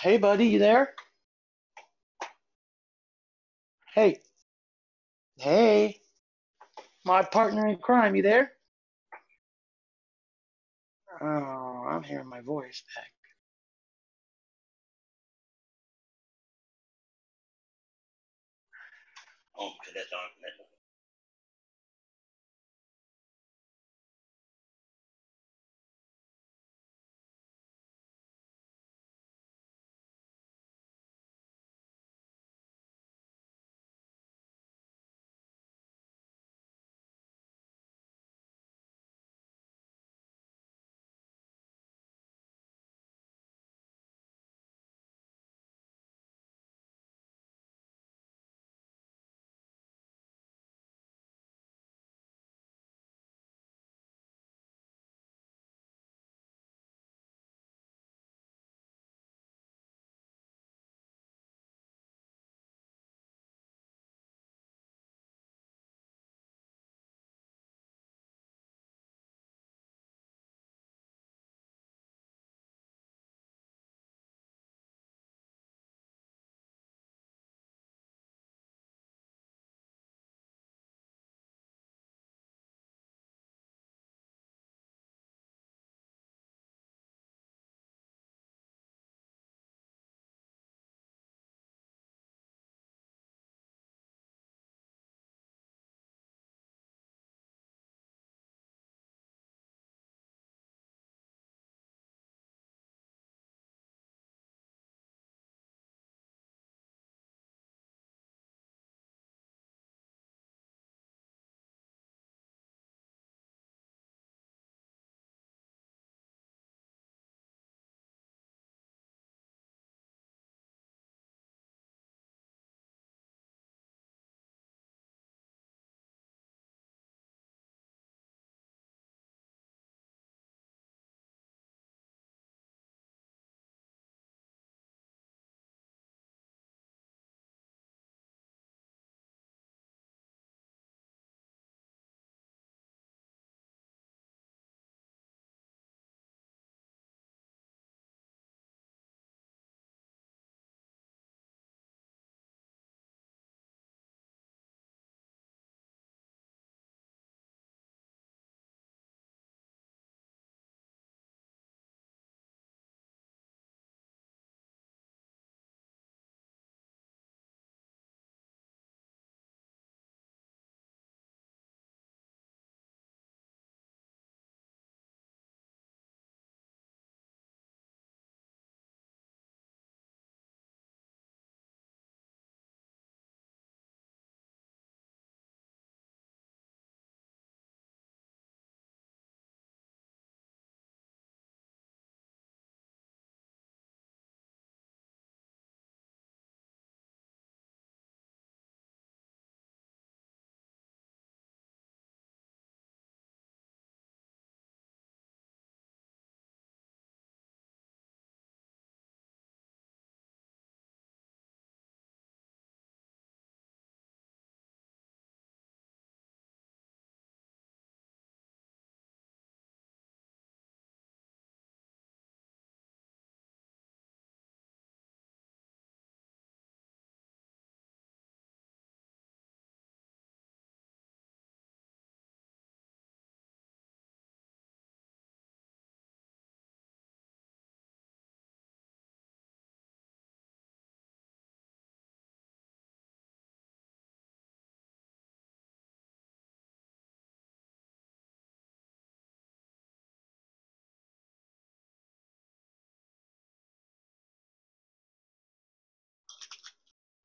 Hey, buddy, you there? Hey, hey, my partner in crime, you there? Oh, I'm hearing my voice back. Oh, that's on.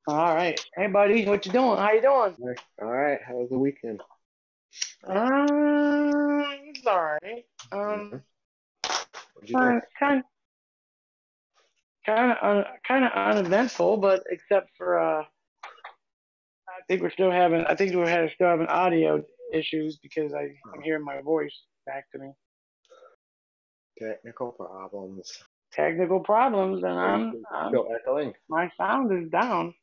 All right. Hey, buddy, what you doing? How you doing? All right. How was the weekend? It's all right. Mhm. What'd you do? Kind of uneventful, but except for I think still having audio issues because I'm Oh, hearing my voice back to me. technical problems. Technical problems, and Are you I'm still echoing? my sound is down.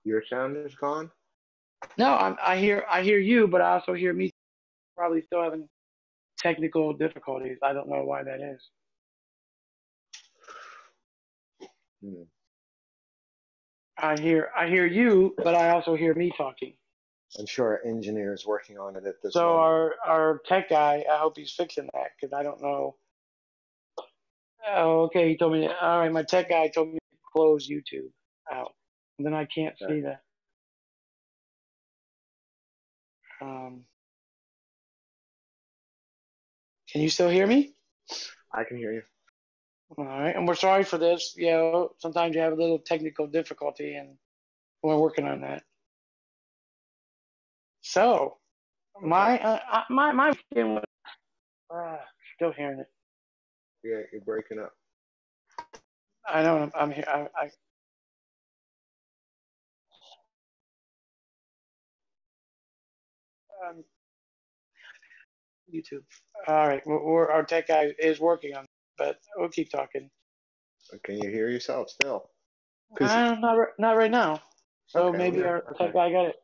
Your sound is gone? No, I hear you, but I also hear me probably still having technical difficulties. I don't know why that is. Hmm. I hear you, but I also hear me talking. I'm sure our engineer is working on it at this So moment. our tech guy, I hope he's fixing that because I don't know. Oh, okay. He told me. All right, my tech guy told me to close YouTube out, and then I can't Okay. see that. Um, can you still hear me? I can hear you. All right, and we're sorry for this. You know, sometimes you have a little technical difficulty, and we're working on that. So Okay. my weekend was still hearing it. Yeah, you're breaking up. I know I'm here. Um, YouTube. All right, our tech guy is working on it, but we'll keep talking. Can you hear yourself still? Cause Not right now. So okay, maybe okay, our tech okay, guy got it.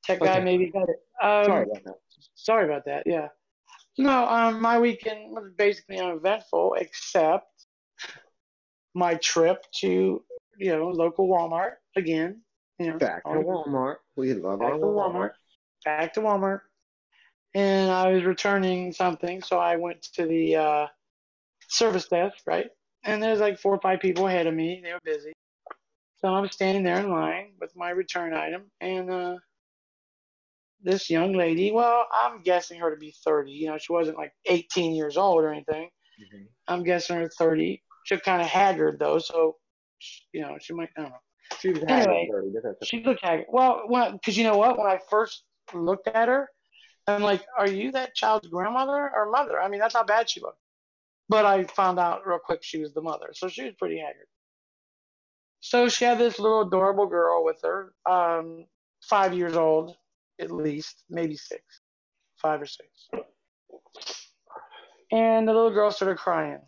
Tech guy okay. maybe got it. Sorry about that. Sorry about that. Yeah. No, my weekend was basically uneventful, except my trip to local Walmart again. Back to Always Walmart. We love our back to Walmart. Walmart, back to Walmart, and I was returning something, so I went to the service desk, right? And there's like 4 or 5 people ahead of me. They were busy, so I was standing there in line with my return item, and this young lady, well, I'm guessing her to be 30. She wasn't like 18 years old or anything. Hmm. I'm guessing her 30. She looked kind of haggard though, so she might. I don't know. She was haggard Anyway, dirty, but that's she okay. looked haggard. Well, because you know what? When I first looked at her, I'm like, "Are you that child's grandmother or mother?" I mean, that's how bad she looked. But I found out real quick she was the mother, so she was pretty haggard. So she had this little adorable girl with her, 5 years old at least, maybe 6, 5 or 6. And the little girl started crying.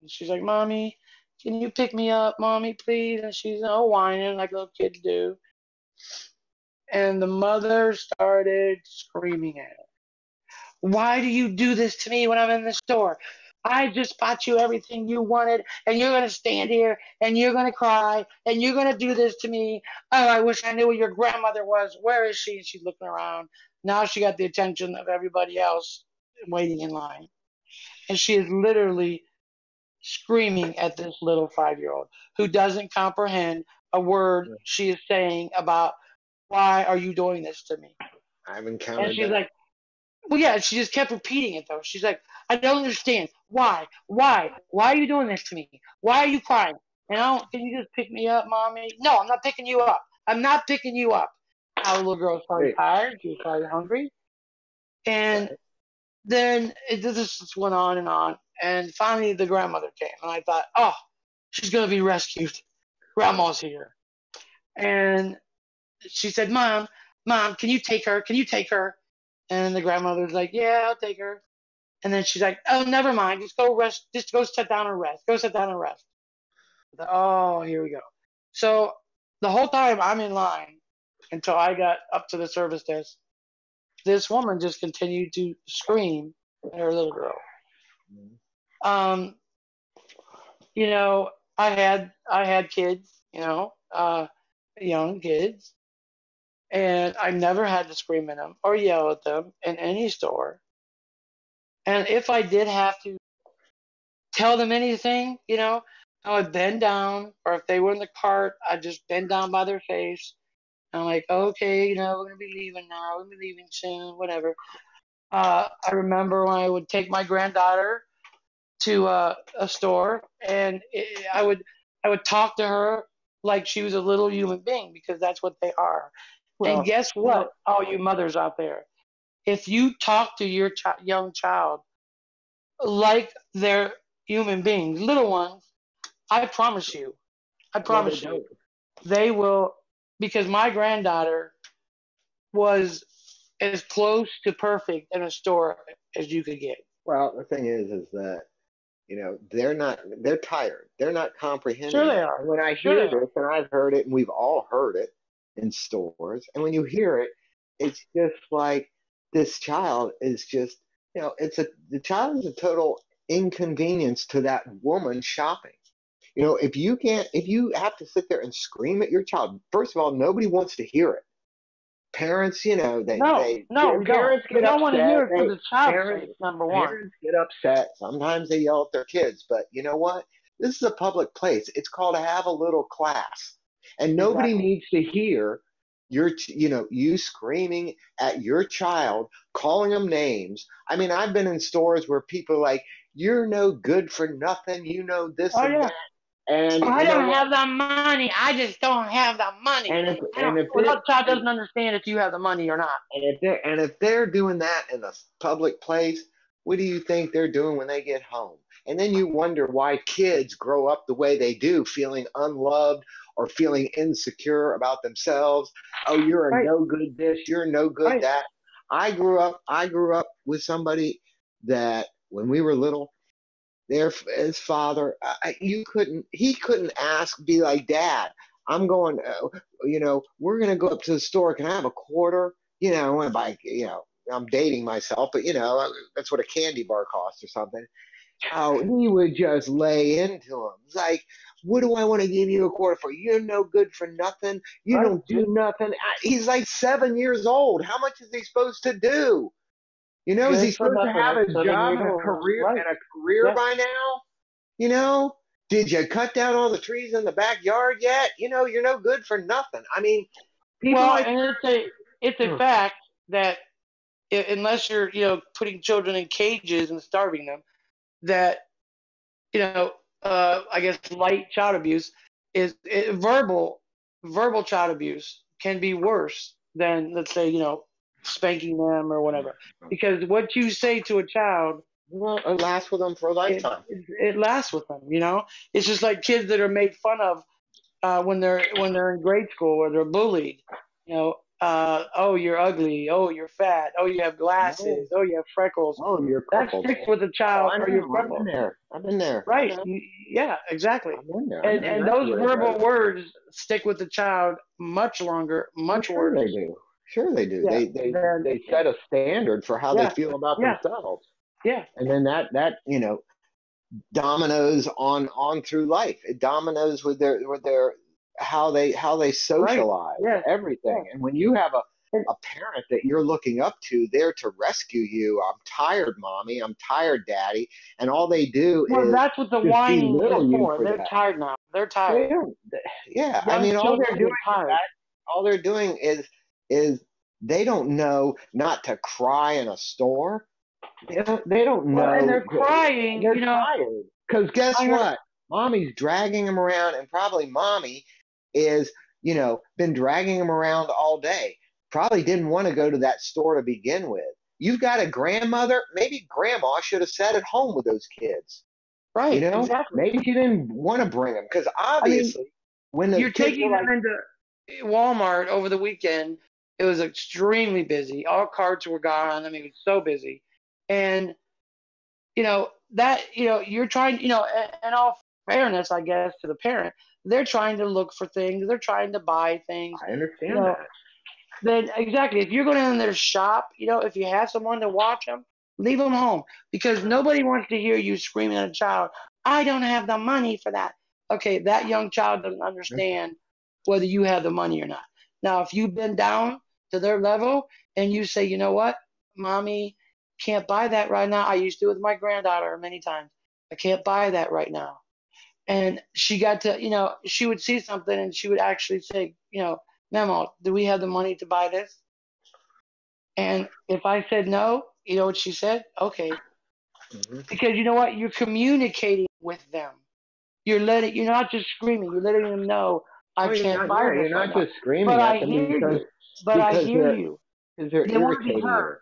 And she's like, "Mommy, can you pick me up, Mommy, please?" And she's whining like little kids do. And the mother started screaming at her. "Why do you do this to me when I'm in the store? I just bought you everything you wanted, and you're going to stand here, and you're going to cry, and you're going to do this to me. Oh, I wish I knew where your grandmother was. Where is she?" And she's looking around. Now she got the attention of everybody else waiting in line. And she is literally screaming at this little 5-year-old who doesn't comprehend a word she is saying about why are you doing this to me? I've And encountered she's that. like, well, yeah, she just kept repeating it though. She's like, "I don't understand. Why? Why? Why are you doing this to me? Why are you crying? And can you just pick me up, Mommy?" "No, I'm not picking you up. I'm not picking you up." Now the little girl was probably Hey, tired. She was probably hungry. And right? then this just went on and on. And finally the grandmother came. And I thought, oh, she's going to be rescued. Grandma's here. And she said, Mom, can you take her? Can you take her? And the grandmother's like, "Yeah, I'll take her." And then she's like, "Oh, never mind. Just go rest. Just go sit down and rest. Go sit down and rest." I thought, oh, here we go. So the whole time I'm in line until I got up to the service desk, this woman just continued to scream at her little girl. Mhm. Um, I had kids, young kids, and I never had to scream at them or yell at them in any store. And if I did have to tell them anything, I would bend down, or if they were in the cart, I'd just bend down by their face. I'm like, "Okay, we're gonna be leaving now. We're gonna be leaving soon, whatever." I remember when I would take my granddaughter to a store, and I would talk to her like she was a little human being because that's what they are. And Well, guess what, all you mothers out there? If you talk to your young child like they're human beings, little ones, I promise you, I well, they promise you, don't. they will. Because my granddaughter was as close to perfect in a store as you could get. Well, the thing is that they're not. They're tired. They're not Sure comprehending they it. are. And when I Sure hear they are. this, and I've heard it, and we've all heard it in stores, and when you hear it, it's just like this child is just. The child is a total inconvenience to that woman shopping. If you have to sit there and scream at your child, first of all, nobody wants to hear it. Parents, No, we don't. parents We get don't want to upset. hear it for the child's Parents, sake, number one. parents get upset. Sometimes they yell at their kids, but you know what? This is a public place. It's called to have a little class, and nobody Exactly. needs to hear you screaming at your child, calling them names. I mean, I've been in stores where people are like, "You're no good for nothing," this Oh and yeah. that, and I you know don't what? have the money. I just don't have the money. And if I don't. and if Well, it that child doesn't understand if you have the money or not. and if they're doing that in a public place, what do you think they're doing when they get home? And then you wonder why kids grow up the way they do, feeling unloved or feeling insecure about themselves. Oh, you're a Right. no good this, you're no good Right. that. I grew up with somebody that when we were little, his father, he couldn't be like, Dad, I'm going, we're going to go up to the store. Can I have a quarter? I want to buy, I'm dating myself, but that's what a candy bar costs or something. Oh, he would just lay into him. It's like, what do I want to give you a quarter for? You're no good for nothing. You Right. don't do nothing. He's like 7 years old. How much is he supposed to do? Is he Good for supposed to nothing have at a 7 job years and a old. career Right. Yeah. by now? Did you cut down all the trees in the backyard yet? You're no good for nothing. I mean, people Well, like, and it's a hmm, fact that unless you're putting children in cages and starving them, that you know I guess light child abuse is verbal child abuse can be worse than, let's say, spanking them or whatever, because what you say to a child, well, it lasts with them for a it lifetime. it lasts with them. It's just like kids that are made fun of when they're in grade school or they're bullied. Oh, you're ugly. Oh, you're fat. Oh, you have No, glasses. Oh, you have freckles. oh, you're That crippled. sticks with a Oh, child, I or you're know. I've been crippled. there. I've been there. I Right. know. Yeah, exactly. I've been there. I And know and exactly those what it verbal does. words stick with the child much longer, Well, much sure worse. they do. Sure they do. Yeah. They set a standard for how they Yeah. feel about Yeah. themselves, Yeah. and then that dominoes on through life. It dominoes with their how they Right. socialize Yes. everything. Yes. And when you have a And, a parent that you're looking up to there to rescue you, I'm tired, mommy. I'm tired, daddy. And all they do well, is that's what the just whining is belittle you for. for They're that. tired now. They're They tired. don't. Yeah, I Young mean, children are tired. all they're doing is they don't know not to cry in a store. They don't Well, and know. they're crying. They're tired because guess I heard. what? Mommy's dragging them around, and probably mommy is been dragging them around all day. Probably didn't want to go to that store to begin with. You've got a grandmother. Maybe grandma should have sat at home with those kids. Right. Exactly. Maybe she didn't want to bring them because I mean, obviously when the you're kids were taking them like, into Walmart over the weekend. It was extremely busy. All carts were gone. I mean, it was so busy, and you're trying. In all fairness, I guess, to the parent, they're trying to look for things. They're trying to buy things. I You understand know, that. then exactly, if you're going in their shop, if you have someone to watch them, leave them home, because nobody wants to hear you screaming at a child. I don't have the money for that. Okay, that young child doesn't understand whether you have the money or not. Now, if you've been down to their level and you say, you know what, mommy can't buy that right now. I used to with my granddaughter many times. I can't buy that right now. And she got to, she would see something and she would actually say, Memo, do we have the money to buy this? And if I said no, you know what she said? Okay. Mhm. Because you know what? You're communicating with them. You're not just screaming. You're letting them know I Oh, you're can't not. buy Yeah, this you're right not now. just But screaming at I them hear because you. But I because hear they're you. because they're They want to be irritating you. heard.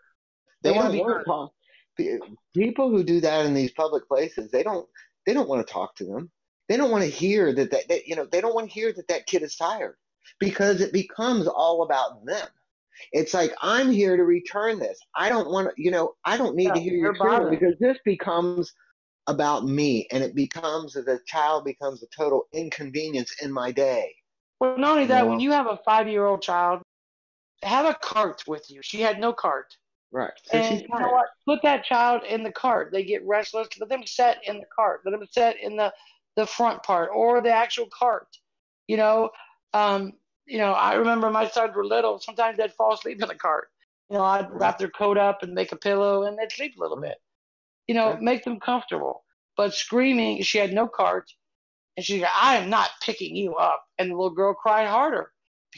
They They want to don't be want to heard. talk. People who do that in these public places, they don't want to talk to them. They don't want to hear that they don't want to hear that kid is tired because it becomes all about them. It's like I'm here to return this. I don't want to, I don't need Yeah, to hear you you're screaming bothering. because this becomes about me and it becomes the child becomes a total inconvenience in my day. Well, not only You that, when know, you have a 5-year-old child, have a cart with you. She had no cart. right? So And she's you know tired. what? Put that child in the cart. They get restless. Let them sit in the cart. Let them sit in the front part or the actual cart. You know, I remember my sons were little. Sometimes they'd fall asleep in the cart. I'd Right. wrap their coat up and make a pillow, and they'd sleep a little bit. Yeah. Make them comfortable. But screaming, she had no cart, and she's like, "I am not picking you up," and the little girl cried harder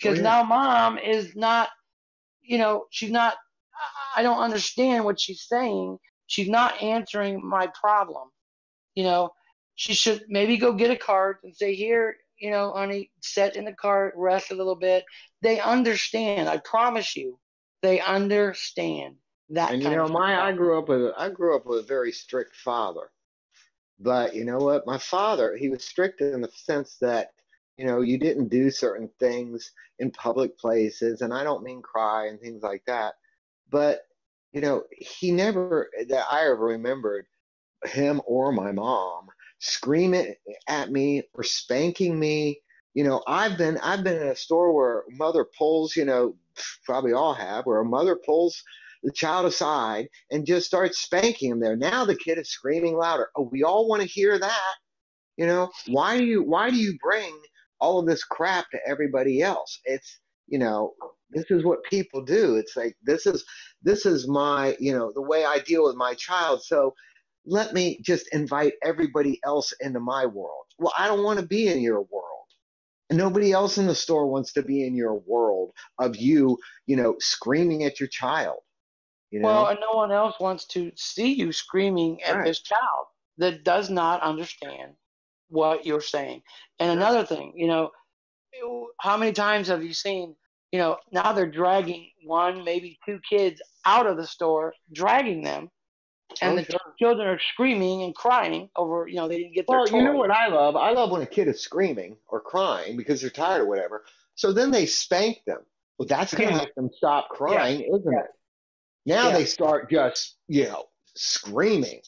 Oh because yeah. now mom is not, she's not. I don't understand what she's saying. She's not answering my problem. You know, she should maybe go get a cart and say, "Here, honey, sit in the cart, rest a little bit." They understand. I promise you, they understand that And kind of I stuff. grew up with a very strict father. But you know what? My father, he was strict in the sense that, you didn't do certain things in public places, and I don't mean cry and things like that. But, he never, that I ever remembered him or my mom screaming at me or spanking me. I've been in a store where mother pulls, probably all have, where a mother pulls the child aside and just starts spanking him there. Now the kid is screaming louder. Oh, we all want to hear that. Why do you bring all of this crap to everybody else? It's, this is what people do. It's like this is my, the way I deal with my child. So let me just invite everybody else into my world. Well, I don't want to be in your world. And nobody else in the store wants to be in your world of you, screaming at your child, you Well, know? and no one else wants to see you screaming at Right. this child that does not understand what you're saying. And Right. another thing, how many times have you seen, now they're dragging one, maybe two kids out of the store, dragging them, and Oh, the sure. children are screaming and crying over, they didn't get their Well, you know toy. what I love? I love when a kid is screaming or crying because they're tired or whatever. So then they spank them. Well, that's going to Yes, make them stop yes, crying, isn't yes, it? Now yes, they start just, screaming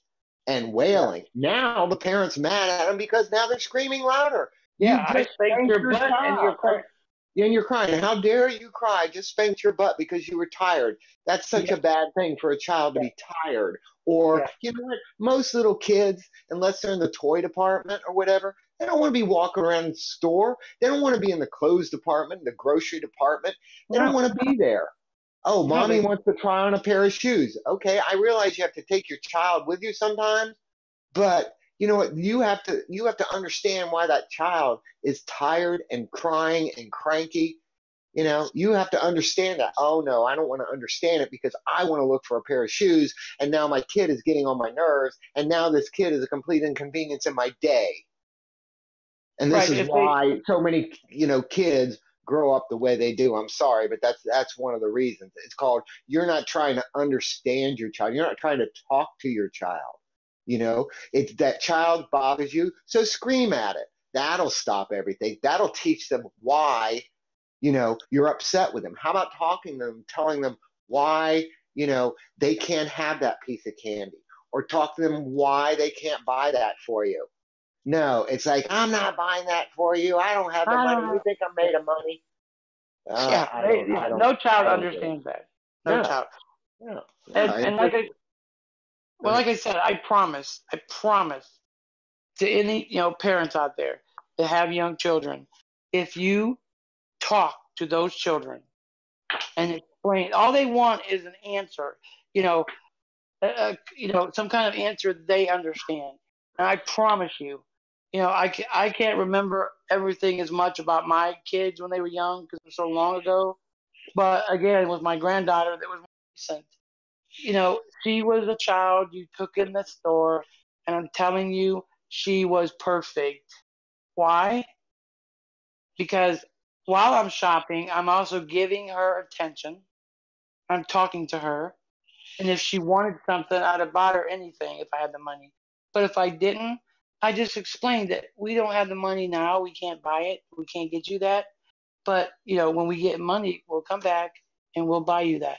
and yeah. wailing. Now the parent's mad at them because now they're screaming louder. Yeah, You I just spanked spanked your your butt and you're child. crying. And you're crying. How dare you cry? Just spanked your butt because you were tired. That's such Yeah, a bad thing for a child to yeah, be tired. Or, yeah. you know what? Most little kids, unless they're in the toy department or whatever, they don't want to be walking around the store. They don't want to be in the clothes department, the grocery department. They don't No, want to be there. Oh, no, mommy wants to try on a pair of shoes. Okay, I realize you have to take your child with you sometimes, but you know what? You have to understand why that child is tired and crying and cranky. You have to understand that. Oh no, I don't want to understand it because I want to look for a pair of shoes, and now my kid is getting on my nerves, and now this kid is a complete inconvenience in my day. And this right. is If they why so many, kids grow up the way they do. I'm sorry, but that's one of the reasons. It's called you're not trying to understand your child. You're not trying to talk to your child. It's that child bothers you, so scream at it. That'll stop everything. That'll teach them why, you're upset with them. How about talking to them, telling them why, they can't have that piece of candy, or talk to them why they can't buy that for you. No, it's like, I'm not buying that for you. I don't have the I money. don't You know. think I'm Yeah, made of money? yeah, I don't, I yeah. don't, No child I don't get it. understands that. No No, child. no, no. And It's and just, like I said, I promise to any parents out there that have young children, if you talk to those children and explain, all they want is an answer. You know, some kind of answer they understand. And I promise you, I can't remember everything as much about my kids when they were young because it was so long ago. But again, with my granddaughter, that was more recent. She was a child you took in the store, and I'm telling you, she was perfect. Why? Because while I'm shopping, I'm also giving her attention. I'm talking to her. And if she wanted something, I'd have bought her anything if I had the money. But if I didn't, I just explained that we don't have the money now. We can't buy it. We can't get you that. But, when we get money, we'll come back and we'll buy you that.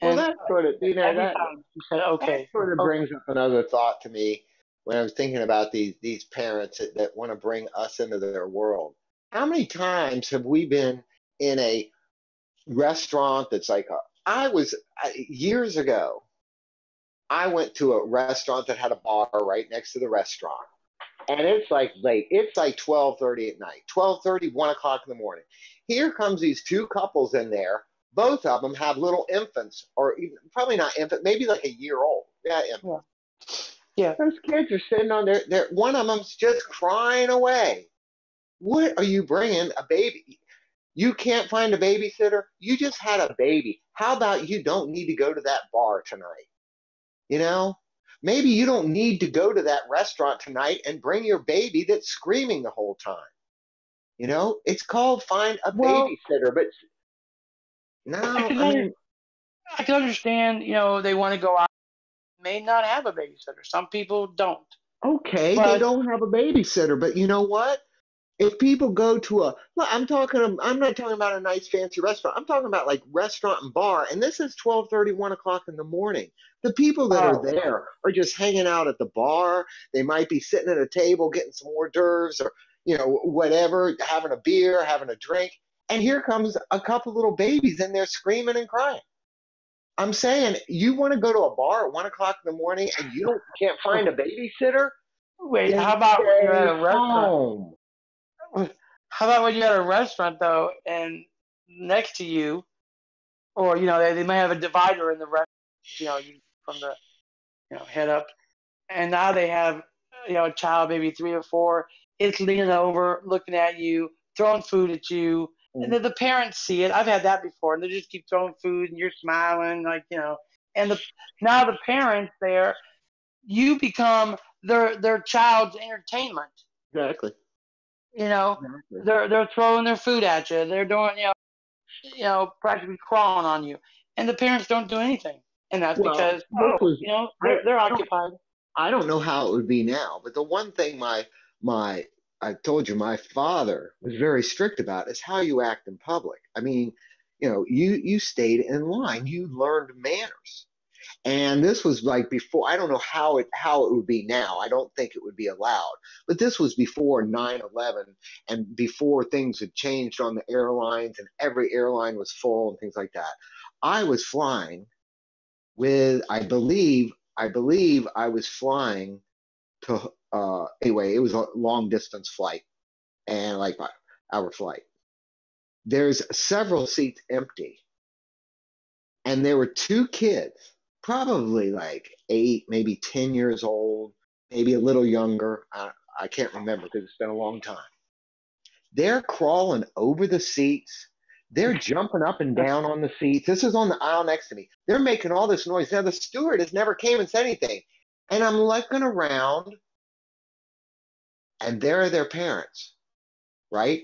well, And that sort of, every time she said, that okay, sort of okay. brings up another thought to me when I was thinking about these parents that want to bring us into their world. How many times have we been in a restaurant that's like years ago, I went to a restaurant that had a bar right next to the restaurant. and it's like late. It's like 12:30 at night, 12:30, 1 o'clock in the morning. Here comes these two couples in there. Both of them have little infants, or even, probably not infant, maybe like a year old. Yeah, infant. Yeah. Yeah. Those kids are sitting on their. One of them's just crying away. What are you bringing a baby? You can't find a babysitter. You just had a baby. How about you don't need to go to that bar tonight? You know, maybe you don't need to go to that restaurant tonight and bring your baby that's screaming the whole time. It's called find a Well, babysitter, but I no, can I under, mean, I can understand. They want to go out. May not have a babysitter. Some people don't. okay, they But don't have a babysitter, but you know what? If people go to I'm not talking about a nice fancy restaurant. I'm talking about like restaurant and bar, and this is 12:30, 1 o'clock in the morning. The people that are oh, there are just hanging out at the bar. They might be sitting at a table getting some hors d'oeuvres or whatever, having a beer, having a drink, and here comes a couple little babies in there screaming and crying. I'm saying, you want to go to a bar at 1 o'clock in the morning and you can't find a babysitter, wait. then How about when you're stay at a restaurant? home. How about when you're at a restaurant though, and next to you, or they might have a divider in the restaurant. You from the head up, and now they have a child, maybe 3 or 4. It's leaning over, looking at you, throwing food at you, and then the parents see it. I've had that before, and they just keep throwing food, and you're smiling and now the parents there, you become their child's entertainment. Exactly. You know, Exactly. they're throwing their food at you. They're doing practically crawling on you, and the parents don't do anything, and that's Well, because this was they're I don't occupied. I don't know how it would be now, but the one thing my I told you my father was very strict about is how you act in public. I mean, you stayed in line, you learned manners. And this was like before. I don't know how it would be now. I don't think it would be allowed. But this was before 9/11 and before things had changed on the airlines and every airline was full and things like that. I was flying with I believe I was flying to anyway, it was a long distance flight and like our flight. There's several seats empty and there were two kids, probably like 8, maybe 10 years old, maybe a little younger. I can't remember because it's been a long time. They're crawling over the seats. They're jumping up and down on the seats. This is on the aisle next to me. They're making all this noise. Now, the stewardess never came and said anything. And I'm looking around, and there are their parents, right?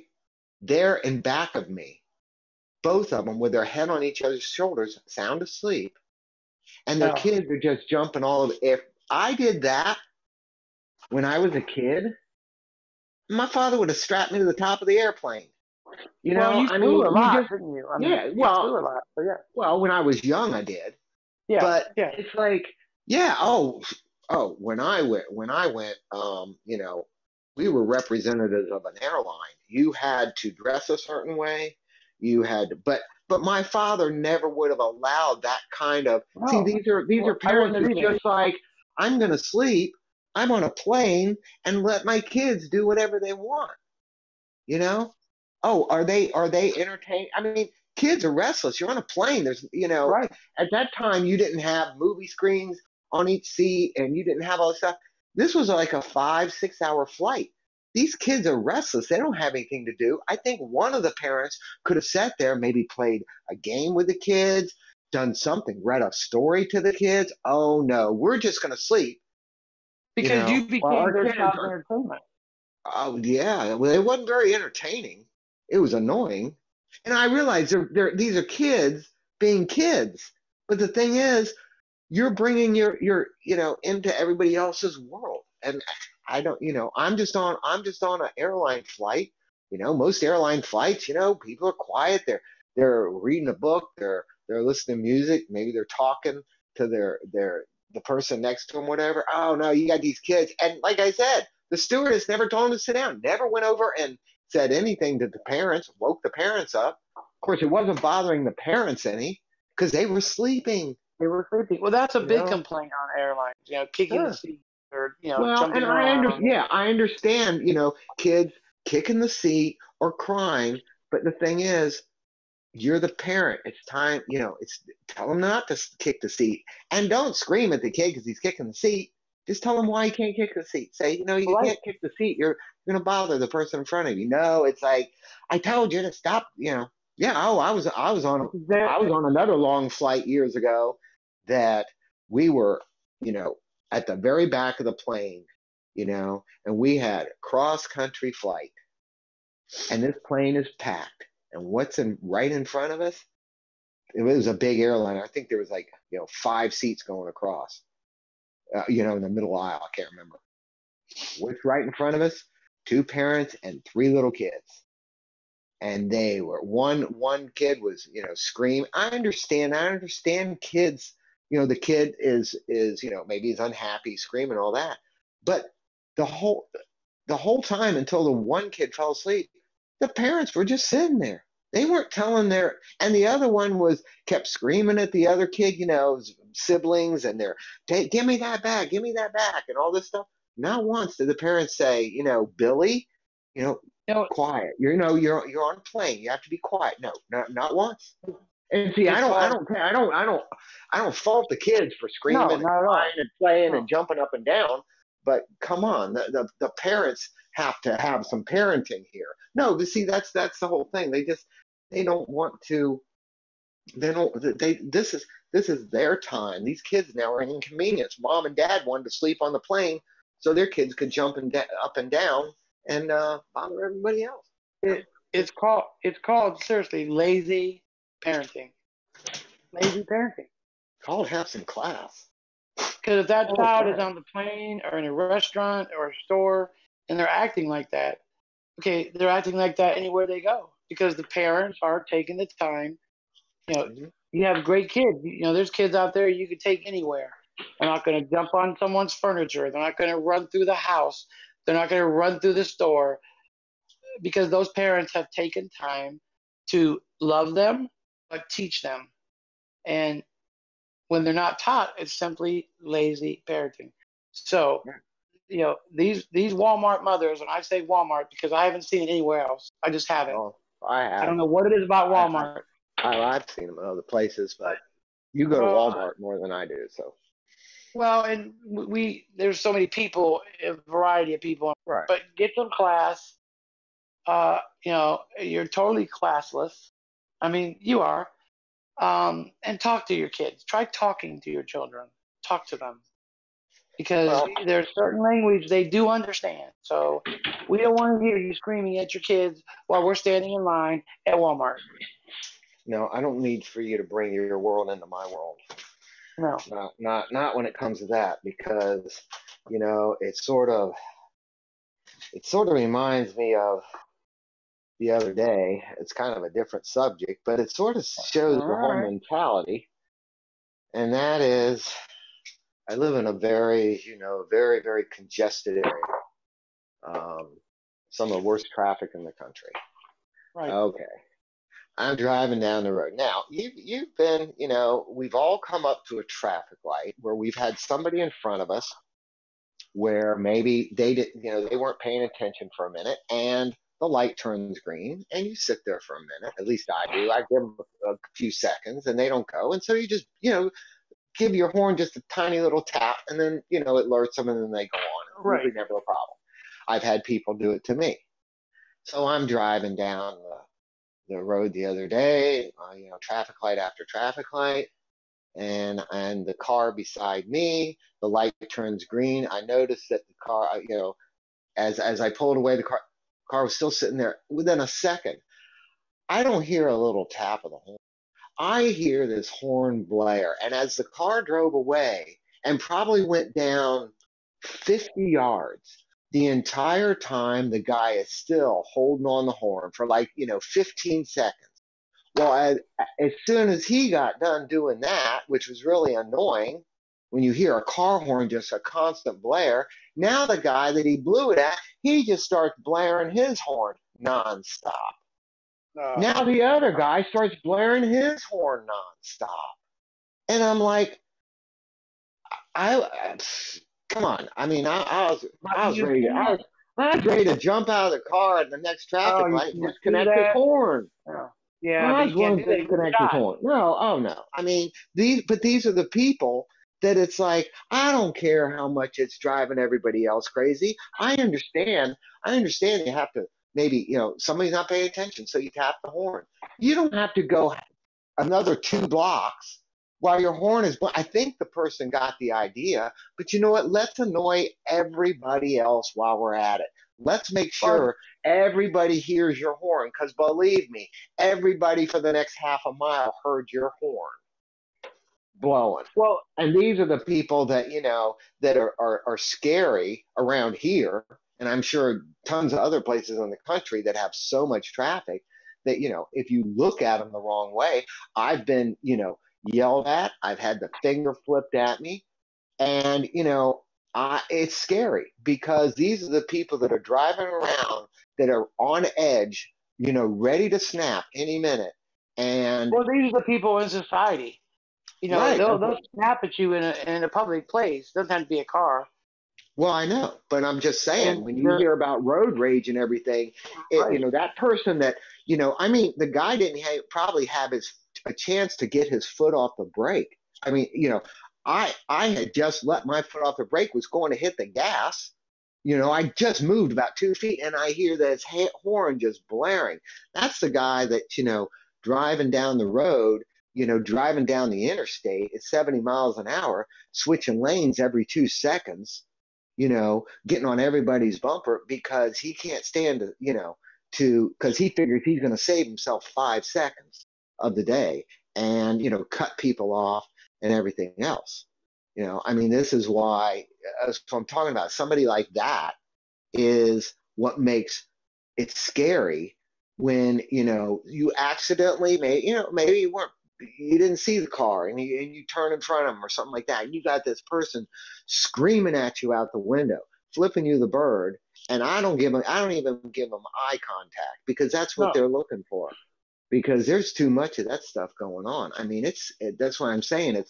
They're in back of me, both of them with their head on each other's shoulders, sound asleep. And their Oh, kids are just jumping all over. If I did that when I was a kid, my father would have strapped me to the top of the airplane. well, you I flew a mean, you lot, just, didn't you? I mean, yeah, you flew a lot. So yeah, when I was young, I did. yeah, But yeah. it's like, yeah, oh, when I went, we were representatives of an airline. You had to dress a certain way. But my father never would have allowed that kind of. See, No, these are well, I parents wouldn't who have either. just like, I'm going to sleep. I'm on a plane and let my kids do whatever they want. You know? Oh, are they entertained? I mean, kids are restless. You're on a plane. Right. At that time you didn't have movie screens on each seat and you didn't have all this stuff. This was like a 5, 6 hour flight. These kids are restless. They don't have anything to do. I think one of the parents could have sat there, maybe played a game with the kids, done something, read a story to the kids. Oh no, we're just going to sleep. Because you Well, became our their kids child's are. entertainment. Oh yeah, well, it wasn't very entertaining. It was annoying, and I realized these are kids being kids. But the thing is, you're bringing your into everybody else's world, and I don't. I'm just on an airline flight. Most airline flights, people are quiet. They're reading a book. They're listening to music. Maybe they're talking to the person next to them, whatever. Oh no, you got these kids, and like I said, the stewardess never told them to sit down. Never went over and said anything to the parents. Woke the parents up. Of course, it wasn't bothering the parents any because they were sleeping. They were sleeping. Well, that's a You big know, complaint on airlines. Kicking the sure. seat. or Well, and jumping around. I understand, kids kicking the seat or crying, but the thing is, you're the parent. It's time, it's tell him not to kick the seat, and don't scream at the kid because he's kicking the seat. Just tell him why he can't kick the seat. Say, you Right. can't kick the seat. You're going to bother the person in front of you. No, it's like, I told you to stop. Yeah. Oh, I was on another long flight years ago that we were, you know, at the very back of the plane, and we had a cross country flight, and this plane is packed. And what's right in front of us? It was a big airline. I think there was like, 5 seats going across, in the middle aisle. I can't remember. What's right in front of us? 2 parents and 3 little kids. And they were one kid was, screaming. I understand kids, the kid is, maybe he's unhappy, screaming, all that. But the whole time until the one kid fell asleep, the parents were just sitting there. They weren't telling and the other one kept screaming at the other kid, siblings, and they're, give me that back, and all this stuff. Not once did the parents say, Billy, you know, You know, quiet. You're on a plane. You have to be quiet. No, not once. And see, it's called I don't fault the kids for no, screaming and not at all. crying and playing and No. jumping up and down. But come on, the parents have to have some parenting here. No, but see, that's the whole thing. They don't want to. They don't. This is their time. These kids now are an inconvenience. Mom and dad wanted to sleep on the plane so their kids could jump up and down and bother everybody else. It's called seriously lazy parenting. Lazy parenting. Call it have some class. Because if that Oh, child is God. on the plane or in a restaurant or a store and they're acting like that, okay, they're acting like that anywhere they go because the parents are taking the time. You know, Mhm. you have great kids. There's kids out there you could take anywhere. They're not going to jump on someone's furniture. They're not going to run through the house. They're not going to run through the store because those parents have taken time to love them, but teach them. And when they're not taught, it's simply lazy parenting. So, Yeah. these Walmart mothers, and I say Walmart because I haven't seen it anywhere else. I just haven't. Oh, I I don't have. know what it is about I, Walmart, I've seen them in other places, but but you go to well, Walmart more than I do. So and there's so many people, a variety of people, right. but get some class. You're totally classless. I mean, you are. And talk to your kids. Try talking to your children. Talk to them because Well, there's certain language they do understand. So we don't want to hear you screaming at your kids while we're standing in line at Walmart. no, I don't need for you to bring your world into my world. No. Not when it comes to that, because it sort of reminds me of the other day. It's kind of a different subject, but it sort of shows All the whole right. mentality, and that is, I live in a very, very, very congested area. Some of the worst traffic in the country. Right. Okay. I'm driving down the road. Now, you've been, we've all come up to a traffic light where we've had somebody in front of us where maybe they didn't, they weren't paying attention for a minute, and the light turns green, and you sit there for a minute. At least I do. I give them a few seconds, and they don't go, and so you just, give your horn just a tiny little tap, and then, it alerts them, and then they go on. It's Right. usually never a problem. I've had people do it to me. So I'm driving down the road the other day, traffic light after traffic light, and the car beside me, the light turns green. I noticed that the car, as I pulled away, the car was still sitting there. Within a second, I don't hear a little tap of the horn. I hear this horn blare, and as the car drove away and probably went down 50 yards, the entire time the guy is still holding on the horn for 15 seconds. Well, as soon as he got done doing that, which was really annoying, when you hear a car horn, just a constant blare, now the guy that he blew it at, he just starts blaring his horn nonstop. Now the other guy starts blaring his horn nonstop. And I'm like, I come on. I mean, But I was you ready. can't. I was ready to jump out of the car at the next Oh, traffic you light and can't do disconnect his that. horn. Oh. Yeah, I but you was can't willing do to that. You get disconnect his shot. horn. No, oh no. I mean, these are the people that it's like, I don't care how much it's driving everybody else crazy. I understand you have to maybe, somebody's not paying attention, so you tap the horn. You don't have to go another 2 blocks while your horn is. I think the person got the idea, but you know what? Let's annoy everybody else while we're at it. Let's make But sure everybody hears your horn, because believe me, everybody for the next half a mile heard your horn blowing. well, And these are the people that, that are scary around here. And I'm sure tons of other places in the country that have so much traffic that, if you look at them the wrong way, I've been, yelled at. I've had the finger flipped at me. And, it's scary, because these are the people that are driving around that are on edge, ready to snap any minute. And well, these are the people in society. right, They'll snap at you in a public place. Doesn't have to be a car. well, I know, but I'm just saying, And when you they're hear about road rage and everything, right. that person that, I mean, the guy didn't probably have a chance to get his foot off the brake. I mean, I had just let my foot off the brake, was going to hit the gas. I just moved about 2 feet, and I hear this horn just blaring. That's the guy that, driving down the road, driving down the interstate at 70 miles an hour, switching lanes every 2 seconds, getting on everybody's bumper because he can't stand because he figures he's going to save himself 5 seconds of the day and, cut people off and everything else. I mean, this is why, so I'm talking about somebody like that is what makes it scary when, you accidentally, maybe you didn't see the car and you turn in front of them or something like that. And you got this person screaming at you out the window, flipping you the bird. And I don't even give them eye contact, because that's what No, they're looking for, because there's too much of that stuff going on. I mean, that's what I'm saying.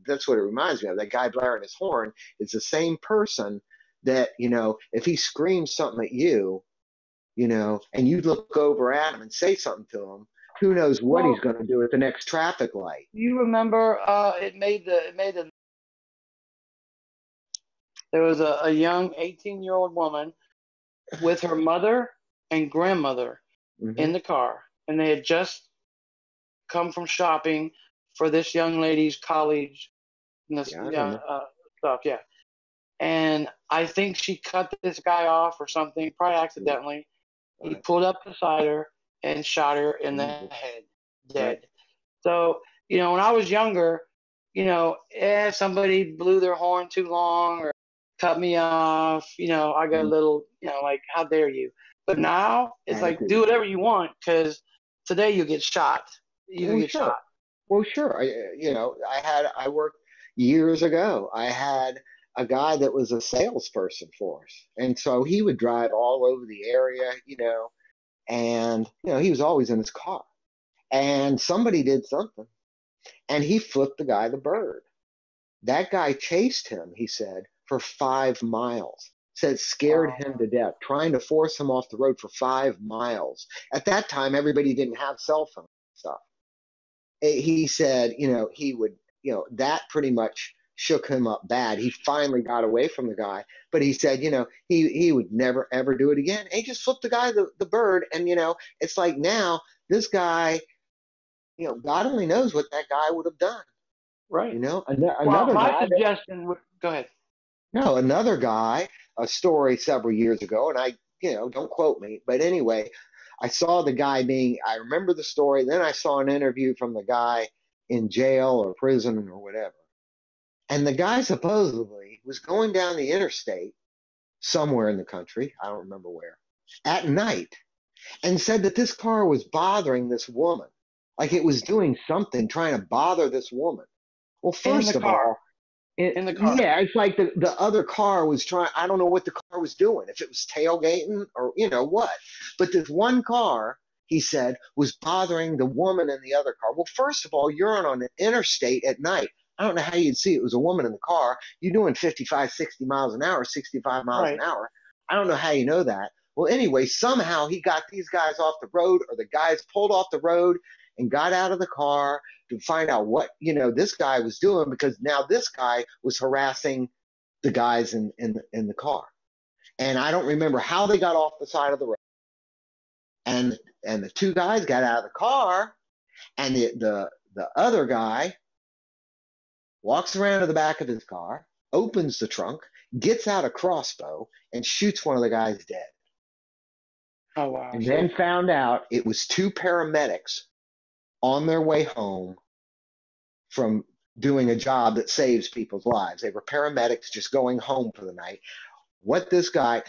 That's what it reminds me of. That guy blaring his horn is the same person that, if he screams something at you, and you look over at him and say something to him, who knows what he's well, going to do at the next traffic light. you remember there was a young 18-year-old woman with her mother and grandmother Hmm. in the car, and they had just come from shopping for this young lady's college and this Yeah, I remember. stuff. Yeah, and I think she cut this guy off or something, probably Yeah, accidentally. He right. pulled up beside her and shot her in the Mhm. head, Right. dead. So, when I was younger, somebody blew their horn too long or cut me off, I got a Mhm. little, like, how dare you? But now it's like, do Attitude. whatever you want, because today you get shot. You can Well, get sure. shot. Well, sure. I worked years ago. I had a guy that was a salesperson for us. And so he would drive all over the area, and, he was always in his car. And somebody did something, and he flipped the guy the bird. That guy chased him, he said, for 5 miles. Said scared Uh, him to death, trying to force him off the road for 5 miles. At that time, everybody didn't have cell phone stuff. He said, he would, that pretty much shook him up bad. He finally got away from the guy, but he said, he would never ever do it again. And he just flipped the guy the bird, and it's like now this guy, God only knows what that guy would have done. right. Well, Another my guy that suggestion would go ahead. no, another guy, a story several years ago, and I, don't quote me, but anyway, I saw the guy I remember the story. Then I saw an interview from the guy in jail or prison or whatever. And the guy supposedly was going down the interstate somewhere in the country, I don't remember where, at night, and said that this car was bothering this woman. Like it was doing something, trying to bother this woman. Well, In the first of car. all, In the car. yeah, it's like the other car was trying. I don't know what the car was doing, if it was tailgating or what. But this one car, he said, was bothering the woman in the other car. Well, first of all, you're on an interstate at night. I don't know how you'd see it was a woman in the car. You're doing 55, 60 miles an hour, 65 miles an Right. hour. I don't know how you know that. Well, anyway, somehow he got these guys off the road, or the guys pulled off the road and got out of the car to find out what, this guy was doing, because now this guy was harassing the guys in the car. And I don't remember how they got off the side of the road. And the two guys got out of the car, and the other guy walks around to the back of his car, opens the trunk, gets out a crossbow, and shoots one of the guys dead. Oh, wow. And then found out it was two paramedics on their way home from doing a job that saves people's lives. They were paramedics just going home for the night. This guy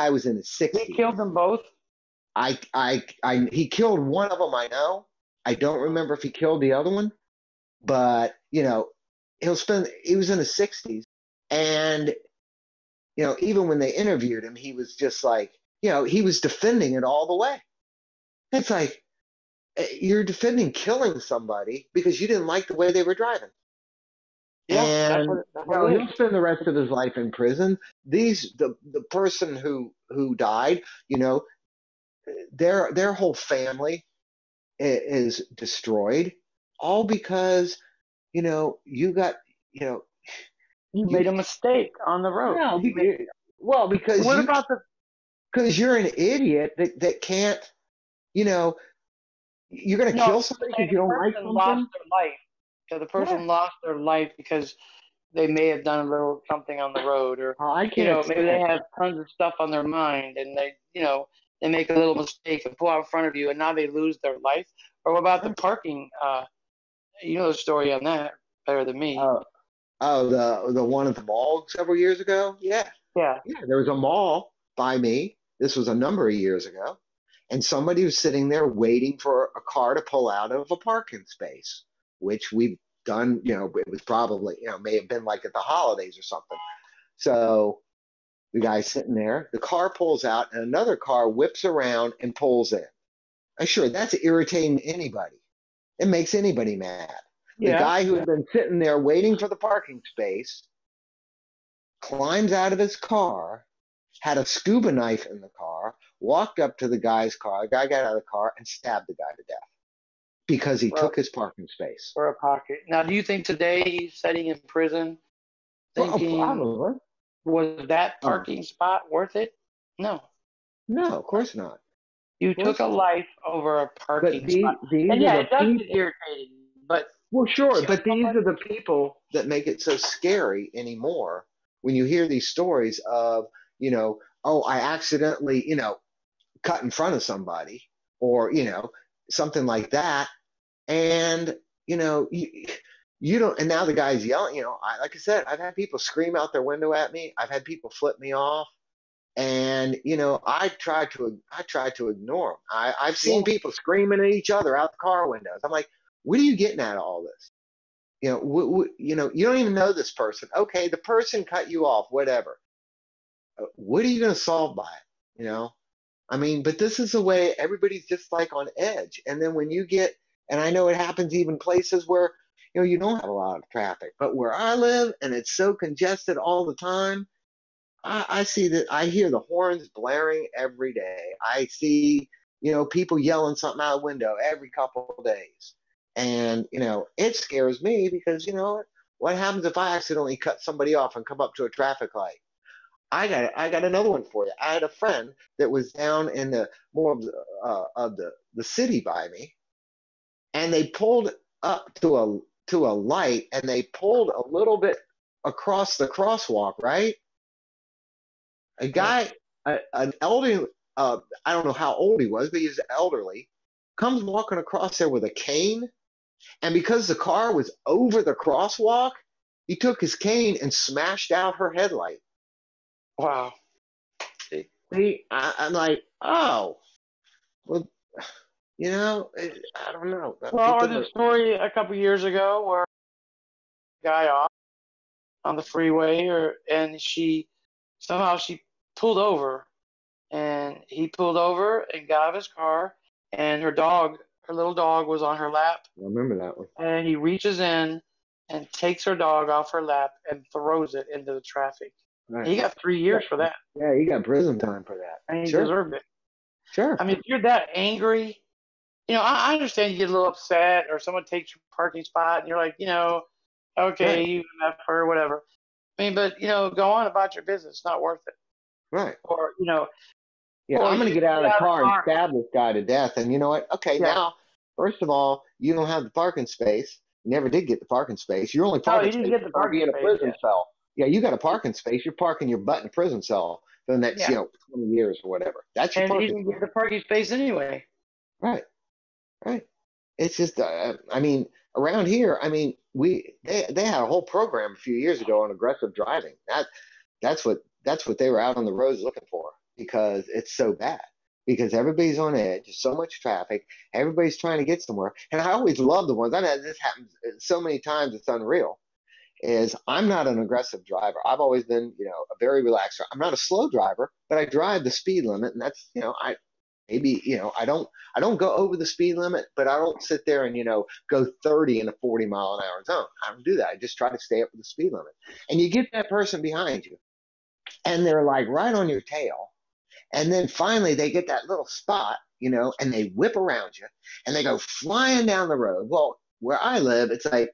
was in his 60s. He killed them both? He killed one of them, I know. I don't remember if he killed the other one, but he was in his 60s, and even when they interviewed him, he was just like, he was defending it all the way. It's like, you're defending killing somebody because you didn't like the way they were driving. Yeah, and that's what he'll spend the rest of his life in prison. The person who died, their whole family is destroyed, all because you made a mistake on the road. Because you're an idiot that can't, you're going to kill somebody because you don't like something. Lost their life. So the person lost their life because they may have done a little something on the road, or maybe they have tons of stuff on their mind, and they make a little mistake and pull out in front of you, and now they lose their life. Or what about the parking? You know the story on that better than me. The one at the mall several years ago? Yeah. There was a mall by me. This was a number of years ago. And somebody was sitting there waiting for a car to pull out of a parking space, which we've done, it was probably, may have been like at the holidays or something. So the guy's sitting there, the car pulls out, and another car whips around and pulls in. I'm sure that's irritating to anybody. It makes anybody mad. The guy who had been sitting there waiting for the parking space climbs out of his car, had a scuba knife in the car, walked up to the guy's car. The guy got out of the car and stabbed the guy to death because he took his parking space. For a pocket. Now, do you think today he's sitting in prison thinking, probably. Was that parking spot worth it? No. No, of course not. You took a life over a parking spot. And it does get irritating. But sure. But these are the people that make it so scary anymore when you hear these stories of, I accidentally, cut in front of somebody, or, something like that. And, you don't, and now the guy's yelling, like I said, I've had people scream out their window at me. I've had people flip me off. And, I try to ignore them. I've seen people screaming at each other out the car windows. I'm like, what are you getting at all this? You don't even know this person. Okay, the person cut you off, whatever. What are you going to solve by it? But this is the way everybody's just like on edge. And then when you get, and I know it happens even places where, you don't have a lot of traffic, but where I live and it's so congested all the time, I see that. I hear the horns blaring every day. I see, people yelling something out the window every couple of days. And, it scares me because, what happens if I accidentally cut somebody off and come up to a traffic light? I got another one for you. I had a friend that was down in the more of the city by me, and they pulled up to a light, and they pulled a little bit across the crosswalk, right? A guy, an elderly, I don't know how old he was, but he was elderly, comes walking across there with a cane. And because the car was over the crosswalk, he took his cane and smashed out her headlight. Wow. See, I'm like, oh, well, I don't know. Well, or the story a couple years ago where a guy off on the freeway, and she pulled over, and he pulled over and got out of his car, and her little dog was on her lap. I remember that one. And he reaches in and takes her dog off her lap and throws it into the traffic. Right. He got 3 years for that. Yeah, he got prison time for that. And he Sure. deserved it. Sure. I mean, if you're that angry, I understand you get a little upset or someone takes your parking spot and you're like, okay, Right. you left her, whatever. I mean, but, go on about your business. It's not worth it. Right. Or, Yeah, I'm going to get out of the car and stab this guy to death. And you know what? Okay, now, first of all, you don't have the parking space. You never did get the parking space. Your only parking space is going to be in a prison cell. Yeah, you got a parking space. You're parking your butt in a prison cell for the next, 20 years or whatever. That's your parking space. And you didn't get the parking space anyway. Right. Right. It's just, I mean, around here, I mean, they had a whole program a few years ago on aggressive driving. That's what they were out on the roads looking for, because it's so bad. Because everybody's on edge, there's so much traffic, everybody's trying to get somewhere. And I always love the ones. I know this happens so many times, it's unreal. Is I'm not an aggressive driver. I've always been, a very relaxed. I'm not a slow driver, but I drive the speed limit, and that's, I don't go over the speed limit, but I don't sit there and, go 30 in a 40-mile-an-hour zone. I don't do that. I just try to stay up with the speed limit. And you get that person behind you, and they're like right on your tail. And then finally they get that little spot, and they whip around you and they go flying down the road. Well, where I live, it's like,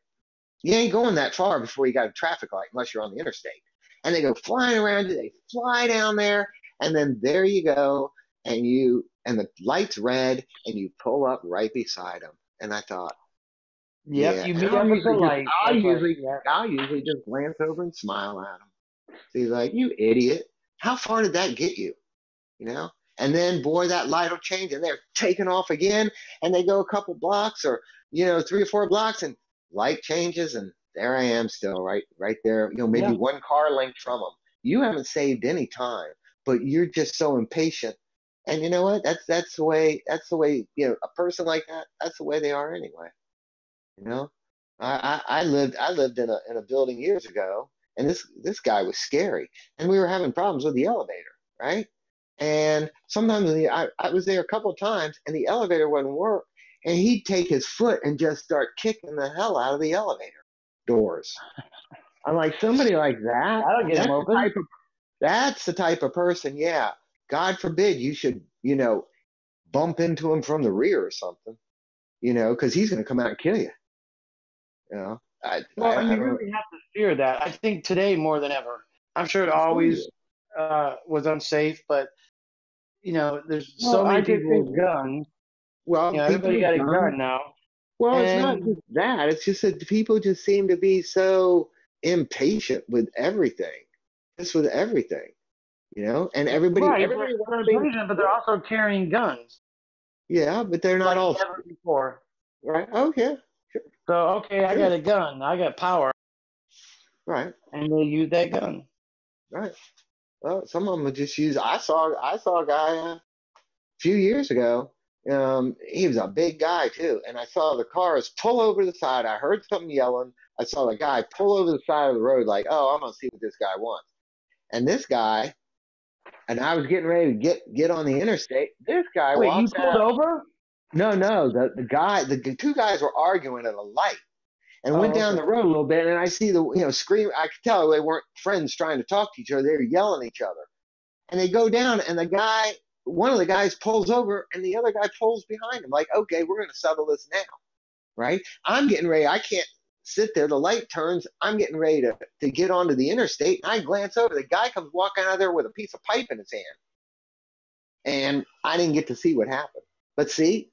you ain't going that far before you got a traffic light unless you're on the interstate. And they go flying around you, they fly down there, and then there you go, and the light's red, and you pull up right beside them. And I thought, you meet up with the light. I'll usually just glance over and smile at them. So he's like, you idiot. How far did that get you? And then, boy, that light will change, and they're taking off again, and they go a couple blocks or, 3 or 4 blocks, and light changes, and there I am still right there, maybe one car length from them. You haven't saved any time, but you're just so impatient. And you know what? That's the way, a person like that, that's the way they are anyway. I lived in a building years ago, and this guy was scary, and we were having problems with the elevator, right? And sometimes I was there a couple of times, and the elevator wouldn't work, and he'd take his foot and just start kicking the hell out of the elevator doors. I'm like, somebody like that, that'll get him open. That's the type of person, yeah. God forbid you should, bump into him from the rear or something, because he's going to come out and kill you. You really have to fear that. I think today more than ever. I'm sure it always was unsafe, but there's so many people with guns. Well, everybody got a gun now. Well, it's not just that. It's just that people just seem to be so impatient with everything. Just with everything, and everybody. Right, but they're also carrying guns. Yeah, but they're not all. Never before. Right. Okay. Sure. So I got a gun. I got power. Right. And they use that gun. Right. Well, some of them would just use. I saw a guy a few years ago. He was a big guy too, and I saw the cars pull over the side. I heard something yelling. I saw the guy pull over the side of the road, like, "Oh, I'm gonna see what this guy wants." And this guy, and I was getting ready to get on the interstate. This guy Wait, walks you pulled over? No. The two guys were arguing at a light. And went down the road a little bit, and I see the scream. I could tell they weren't friends trying to talk to each other. They were yelling at each other. And they go down, and one of the guys pulls over, and the other guy pulls behind him. Like, okay, we're going to settle this now, right? I'm getting ready. I can't sit there. The light turns. I'm getting ready to get onto the interstate, and I glance over. The guy comes walking out of there with a piece of pipe in his hand, and I didn't get to see what happened. But see.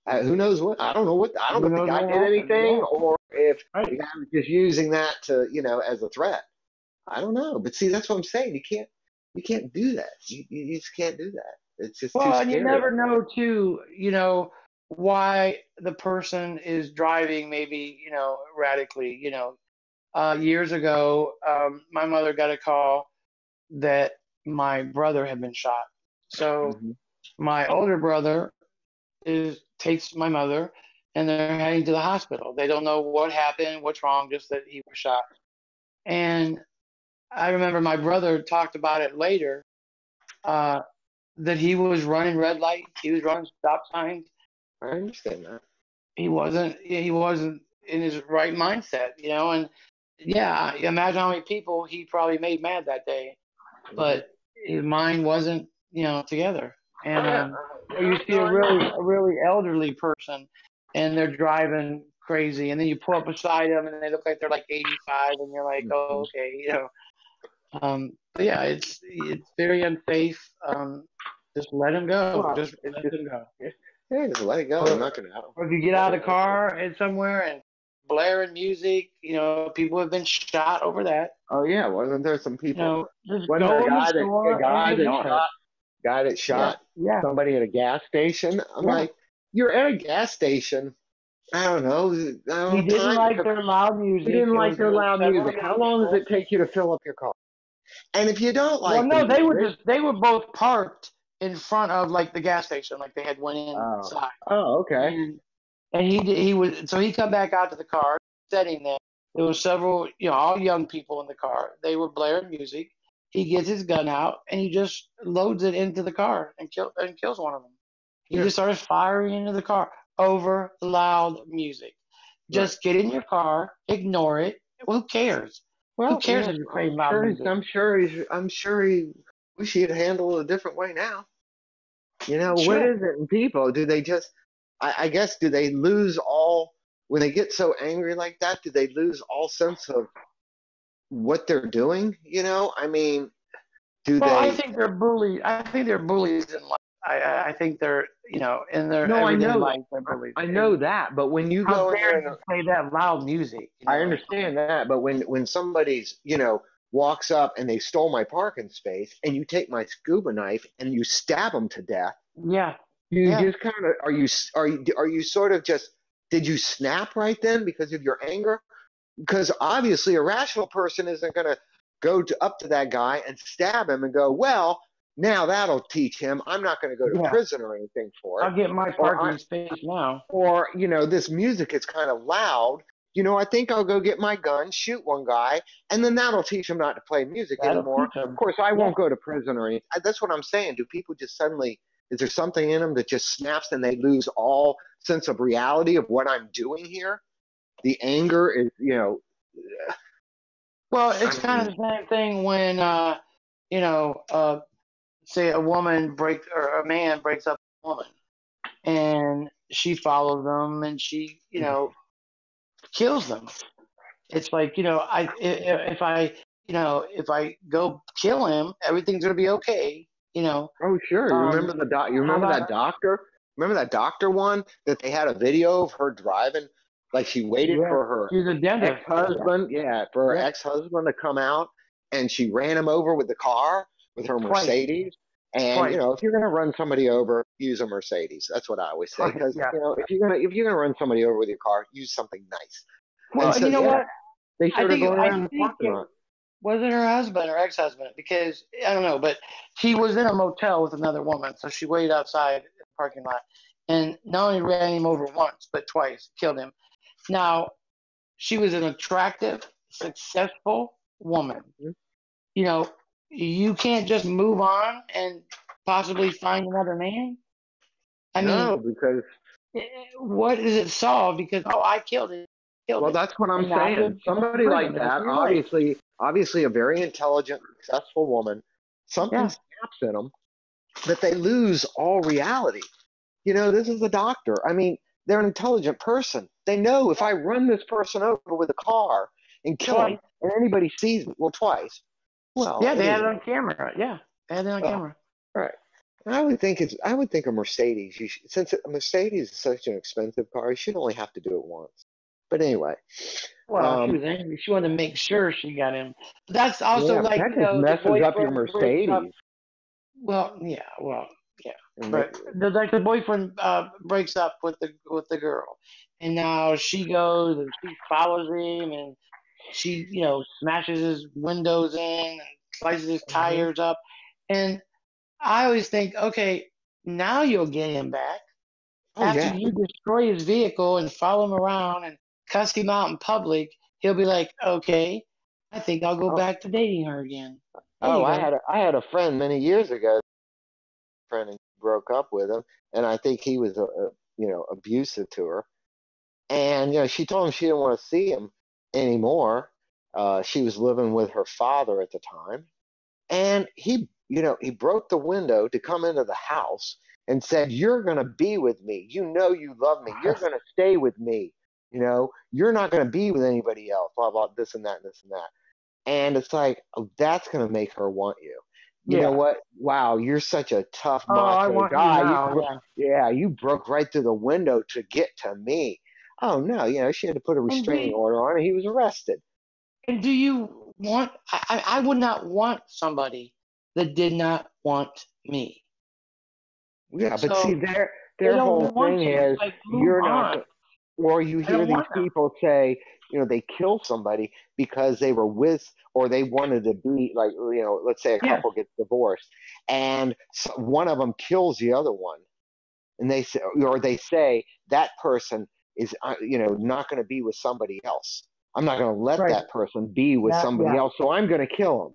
Who knows what? I don't know if the guy did anything or if the guy was just using that to, as a threat. I don't know. But see, that's what I'm saying. You can't do that. You just can't do that. It's just too scary. And you never know too, why the person is driving maybe, erratically. Years ago, my mother got a call that my brother had been shot. So my older brother takes my mother, and they're heading to the hospital. They don't know what happened, what's wrong, just that he was shot. And I remember my brother talked about it later, that he was running red lights, he was running stop signs. I understand that. He wasn't in his right mindset, and yeah, imagine how many people he probably made mad that day, Mm-hmm. but his mind wasn't, together. And Yeah, or you see no, I know. a really elderly person, and they're driving crazy, and then you pull up beside them, and they look like they're like 85, and you're like, oh, Mhm. okay, But yeah, it's very unsafe. Just let him go. Well, Just it's let just him go. yeah, just let it go. I'm Or not gonna. or if you get out of the car and somewhere and blaring music, people have been shot over that. Oh yeah, wasn't there some people? Just Wasn't there go in the a store and guy that ignore it. Yeah, shot yeah, somebody at a gas station? I'm yeah. like, you're at a gas station. I don't know. I don't He know. didn't Time. like their loud You music. didn't It like was their loud several music. How young long does people. it take you to fill up your car? And if you don't Well, like the no, music, they were both parked in front of like the gas station, like they had went oh, inside. oh, okay, And he was so he come back out to the car, sitting there. There were several, all young people in the car. They were blaring music. He gets his gun out and he just loads it into the car and kills one of them. He yeah, just starts firing into the car over loud music. right. Just get in your car, ignore it. Who cares? Who Well, cares if you're playing loud music? I'm sure he wish he'd handle it a different way now. What Sure. is it in people? Do they just, I guess, do they lose all, when they get so angry like that, do they lose all sense of what they're doing? I mean, do Well, I they, think they're bullies. I think they're bullies in life. I think they're, in their no, everyday life, they're bullies. I know And that, but when you how go in dare there you play that loud music? I understand that, but when somebody's, walks up and they stole my parking space and you take my scuba knife and you stab them to death, Yeah, you yeah. just kind of are you sort of just did you snap right then because of your anger? Because obviously a rational person isn't going to up to that guy and stab him and go, well, now that'll teach him. I'm not going to go to Yeah, prison or anything for it. I'll get my Or I parking space now. or this music is kind of loud. I think I'll go get my gun, shoot one guy, and then that'll teach him not to play music That'll anymore. teach Of them. course, I Yeah. won't go to prison or anything. That's what I'm saying. Do people just suddenly, is there something in them that just snaps and they lose all sense of reality of what I'm doing here? The anger is, Well, I it's kind mean, of the same thing when, you know, uh, say a woman breaks or a man breaks up with a woman, and she follows them, and she, kills them. It's like, if I, if I go kill him, everything's gonna be okay. oh, sure. You How remember about that doctor? Remember that doctor one that they had a video of her driving? Like she waited yeah, for her she's a dentist. Yeah, ex-husband, yeah, for her yeah, ex-husband to come out, and she ran him over with the car with her twice, Mercedes. And twice, if you're gonna run somebody over, use a Mercedes. That's what I always say. twice. Because Yeah. if you're gonna run somebody over with your car, use something nice. And Well, so you know yeah, what? they showed her going I around the think parking it lot. wasn't her husband or ex-husband because I don't know, but he was in a motel with another woman, so she waited outside the parking lot and not only ran him over once but twice, killed him. Now she was an attractive, successful woman. You know, you can't just move on and possibly find another man. I mean, No, because what does it solve? Because I killed well, him, that's what I'm and now saying. you're going to Somebody like prison the rest that, of your life. obviously a very intelligent, successful woman, something Yeah. snaps in them that they lose all reality. This is a doctor. I mean, they're an intelligent person. They know if I run this person over with a car and kill him, Twice. and anybody sees it, well, twice. Well, Yeah, it they had it isn't. on camera. Yeah, they had it on Oh, camera. right. I would think a Mercedes. Since a Mercedes is such an expensive car, you should only have to do it once. But anyway, Well, she um, was angry. She wanted to make sure she got him. But that's also yeah, but like, that just the messes up your boyfriend breaks up. Mercedes. Well, yeah, yeah. And But the boyfriend breaks up with the girl, and now she goes and she follows him, and she smashes his windows in and slices his Mhm. tires up, and I always think, okay, now you'll get him back. Oh After yeah. you destroy his vehicle and follow him around and cuss him out in public, he'll be like, okay, I think I'll go Oh, back to dating her again. There oh, you go. I had a friend many years ago. Friend and broke up with him, and I think he was abusive to her. And she told him she didn't want to see him anymore. She was living with her father at the time, and he broke the window to come into the house and said, "You're going to be with me. You love me. You're going to stay with me. You're not going to be with anybody else. Blah blah, this and that and this and that." And it's like, oh, that's going to make her want you. You know Yeah. what? Wow, you're such a tough Oh, I macho want you guy. now. Yeah. Yeah, you broke right through the window to get to me. Oh no, she had to put a And do restraining you, order on, and he was arrested. and do you want? I would not want somebody that did not want me. Yeah, but see, So they their whole don't want thing you. is Like, move you're not. on. Or you I hear don't these want them. people say, they kill somebody because they were with or they wanted to be like, let's say a Yes. couple gets divorced and one of them kills the other one, and they say that person is, not going to be with somebody else. I'm not going to let Right. that person be with That. somebody Yeah. else, so I'm going to kill him.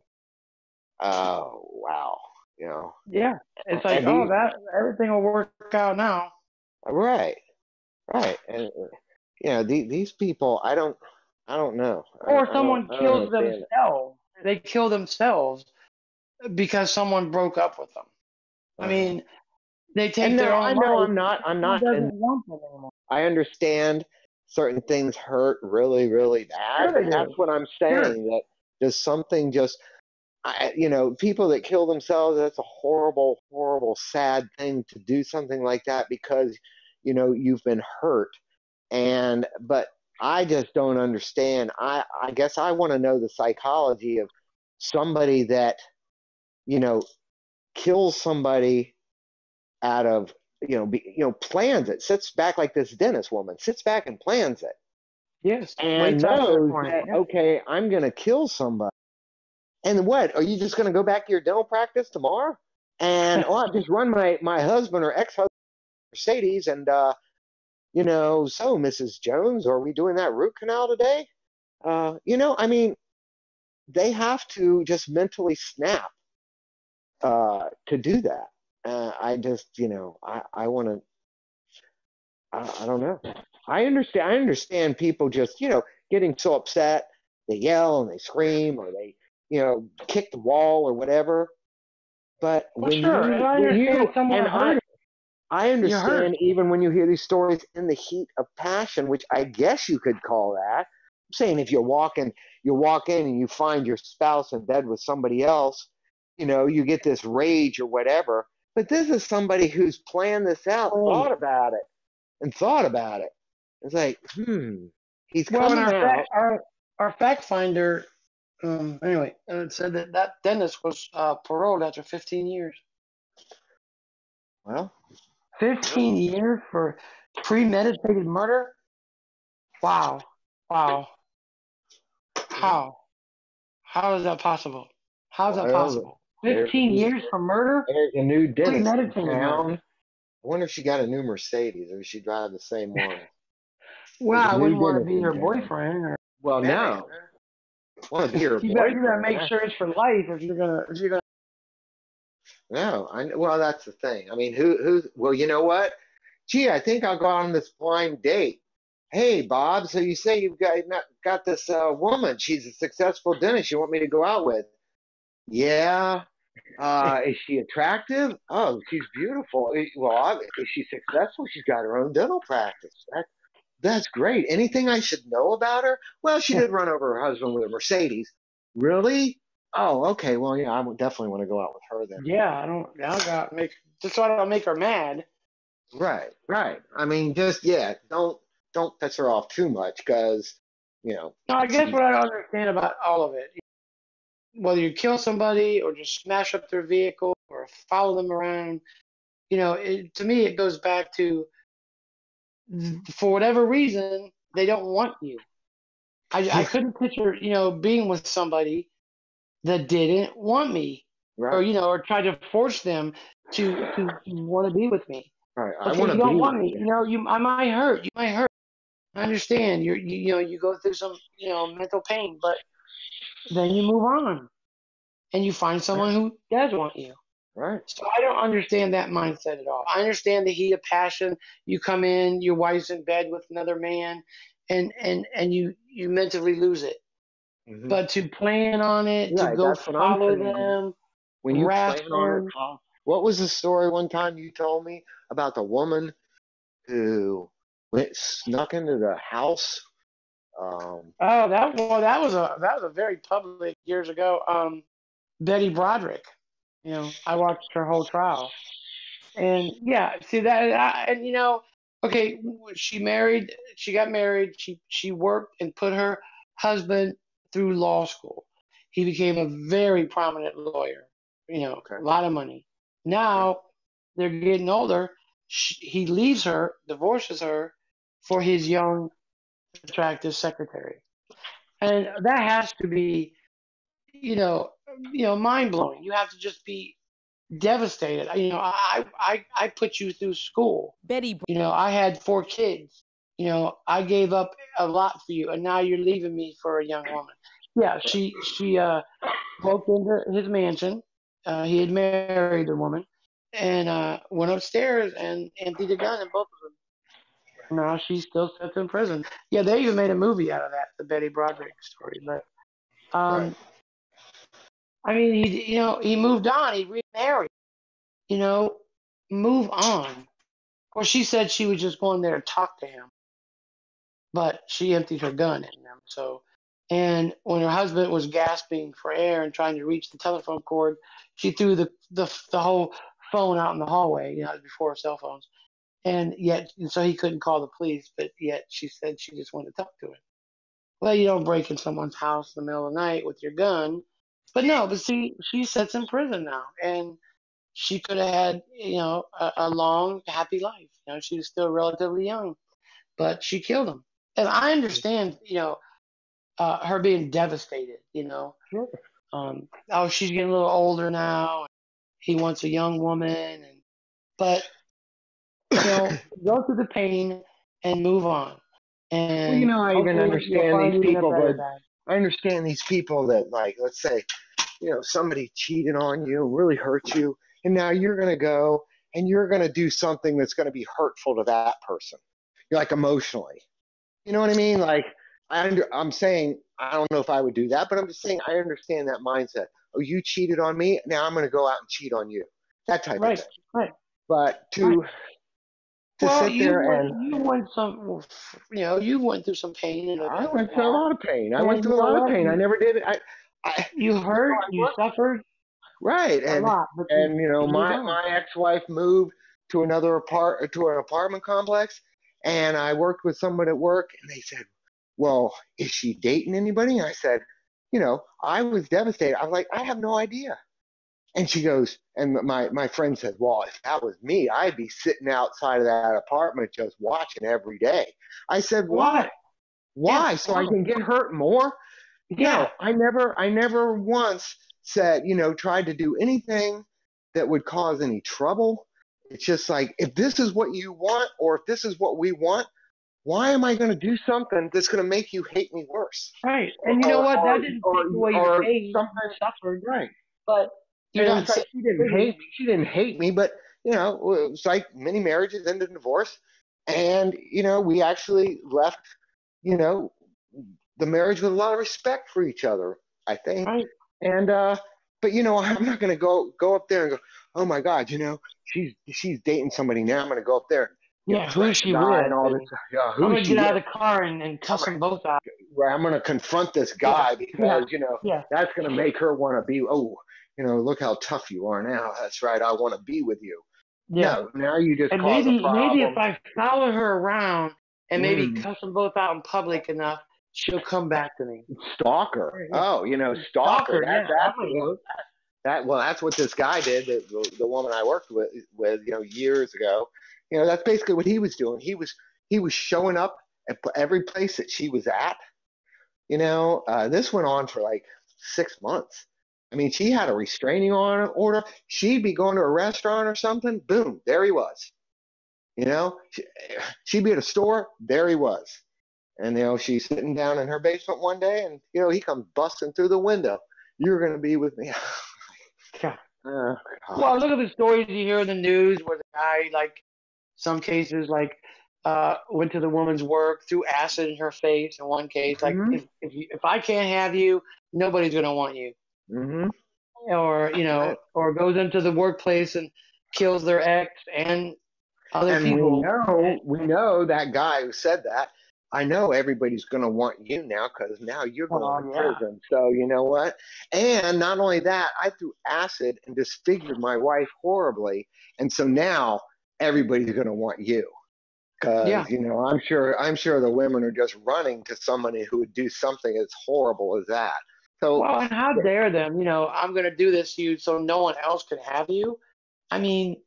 Oh wow, Yeah. It's like, and oh, that everything will work out now. right, right, and these people, I don't know. Or someone I don't kills understand it. themselves. They kill themselves because someone broke up with them. I Uh-huh. mean, they And take no, their I own know life I'm not. because I'm someone not, and doesn't want them anymore. I understand certain things hurt really, really bad, Sure but they that's do. what I'm Sure. saying. That does something just, people that kill themselves. That's a horrible, horrible, sad thing to do something like that because, you've been hurt, but I just don't understand. I guess I want to know the psychology of somebody that, you know, kills somebody out of, plans it, sits back like this dentist woman, sits back and plans it, Yes. and Waits out their knows client. that, Yeah. okay, I'm going to kill somebody. And what? Are you just going to go back to your dental practice tomorrow? And, oh, I just run my husband or ex-husband Mercedes, and, so Mrs. Jones, are we doing that root canal today? I mean, they have to just mentally snap to do that. I just, I want to, I don't know. I understand people just, getting so upset. They yell and they scream or they, kick the wall or whatever. But Well, sure. And I understand someone and hurt. I You're hurt. understand even when you hear these stories in the heat of passion, which I guess you could call that. I'm saying if you walk in and you find your spouse in bed with somebody else, you get this rage or whatever. But this is somebody who's planned this out, Oh. thought about it. It's like, he's Well, and coming out. our fact finder, anyway, said that dentist was paroled after 15 years. Well, 15 years for premeditated murder? Wow. Wow. How? How is that possible? How is that well, possible? 15 years for murder? there's a new dentist in Premeditated murder. town. I wonder if she got a new Mercedes or she drive the same one. Well, There's a I new wouldn't want to dentist be in her town. boyfriend or Well, married no, her. want to be her You better make boyfriend. sure it's for life if you're gonna. No, well, that's the thing. I mean, well, you know what? Gee, I think I'll go on this blind date. Hey, Bob, so you say you've got this woman. She's a successful dentist you want me to go out with. Yeah. Is she attractive? Oh, she's beautiful. Well, is she successful? She's got her own dental practice. That's great. Anything I should know about her? Well, she did run over her husband with a Mercedes. Really? Oh, okay. Well, yeah, I would definitely want to go out with her then. Yeah, I got make just so I don't make her mad. Right, right. I mean, just yeah, don't piss her off too much because No, I guess she's what I don't understand about all of it, whether you kill somebody or just smash up their vehicle or follow them around, to me it goes back to for whatever reason they don't want you. I couldn't picture being with somebody that didn't want me, or right, or try to force them to want to be with me. right. I Okay, want you to don't be with want me. you. I might hurt. You might hurt. I understand. You go through some mental pain, but then you move on and you find someone who does want you. Right. So I don't understand that mindset at all. I understand the heat of passion. You come in, your wife's in bed with another man, and you mentally lose it. Hmm. But to plan on it, to Right. go That's what I'm follow saying. them, When you harass plan on it, them. what was the story one time you told me about the woman who snuck into the house? Oh, that was a very public years ago. Betty Broderick. I watched her whole trial. And yeah, see that, and okay, she got married, she worked and put her husband through law school. He became a very prominent lawyer, Okay. a lot of money. Okay. Now they're getting older. He leaves her, divorces her for his young, attractive secretary, and that has to be, you know, mind blowing. You have to just be devastated. I put you through school. Betty. I had 4 kids. I gave up a lot for you, and now you're leaving me for a young woman. Yeah, she broke into his mansion. He had married a woman, and went upstairs and emptied a gun in both of them. Now she still sits in prison. Yeah, they even made a movie out of that, the Betty Broderick story. But Right. I mean, he moved on. He remarried. You know, move on. Well, she said she was just going there to talk to him, but she emptied her gun in him. So, and when her husband was gasping for air and trying to reach the telephone cord, she threw the whole phone out in the hallway. Before cell phones, and so he couldn't call the police. But yet she said she just wanted to talk to him. Well, you don't break in someone's house in the middle of the night with your gun. But no, but see, she sits in prison now, and she could have had, a long, happy life. She was still relatively young, but she killed him. And I understand, her being devastated. Sure. Oh, she's getting a little older now. He wants a young woman, but go through the pain and move on. Well, And I even hopefully you'll understand find these even a people, better but guy. I understand these people that, like, let's say, somebody cheated on you, really hurt you, and now you're going to go and you're going to do something that's going to be hurtful to that person. You're like emotionally. You know what I mean? Like, I'm saying, I don't know if I would do that, but I'm just saying I understand that mindset. Oh, you cheated on me. Now I'm going to go out and cheat on you. That type of Right, thing. right, But right. to Well, sit there and you went through some pain in I the went through a past, lot of pain. I went and you through a know lot of what? pain. I You never did it. you hurt, I you worked. suffered Right. a lot, but And you moved on. my ex-wife moved to to an apartment complex, and I worked with someone at work, and they said, "Well, is she dating anybody?" And I said, I was devastated. I was like, I have no idea. And she goes, and my friend said, "Well, if that was me, I'd be sitting outside of that apartment just watching every day." I said, A lot. "Why? Yeah, Why? a So I lot. can get hurt more?" Yeah, No, I never once said, tried to do anything that would cause any trouble. It's just like, if this is what you want, or if this is what we want, why am I going to do something that's going to make you hate me worse? right. Or, And you know or, what? That or, didn't or, take away your or pain. something, You suffered, right. but you're And not it's like, sitting in prison. she didn't hate me, but, it's like many marriages end in divorce. And, we actually left, you know, the marriage with a lot of respect for each other, I think. Right. And but I'm not going to go up there and go, "Oh my God, she's dating somebody now. I'm going to go up there, Yeah, who's threaten the she guy with? and all this. And Yeah, I'm who's gonna she get out with? of the car and I'm cuss them both out. I'm going to confront this Yeah, guy yeah, because yeah, that's going to make her want to be. Oh, look how tough you are now. That's right. I want to be with you. yeah. No, now you just And cause a maybe if problem. I follow her around and maybe Mm. cuss them both out in public enough, she'll come back to me. Stalker. Yeah. Oh, stalker. Stalker, That yeah, that that's might work. that's what this guy did. The woman I worked with years ago. That's basically what he was doing. He was showing up at every place that she was at. This went on for like 6 months. I mean, she had a restraining order. She'd be going to a restaurant or something. Boom, there he was. She'd be at a store. There he was. And she's sitting down in her basement one day, and he comes busting through the window. "You're going to be with me." God. Oh, God. Well, look at the stories you hear in the news where the guy, like, some cases, like, went to the woman's work, threw acid in her face in one case. Like, Mm-hmm. if I can't have you, nobody's gonna want you. Mm-hmm. Or or goes into the workplace and kills their ex and other And people. we know that guy who said that. I know everybody's going to want you now because now you're going to Well, yeah. prison. So you know what? And not only that, I threw acid and disfigured my wife horribly, and so now everybody's going to want you because Yeah. I'm sure the women are just running to somebody who would do something as horrible as that. So Well, and how dare them? I'm gonna do this to you so no one else can have you. I mean,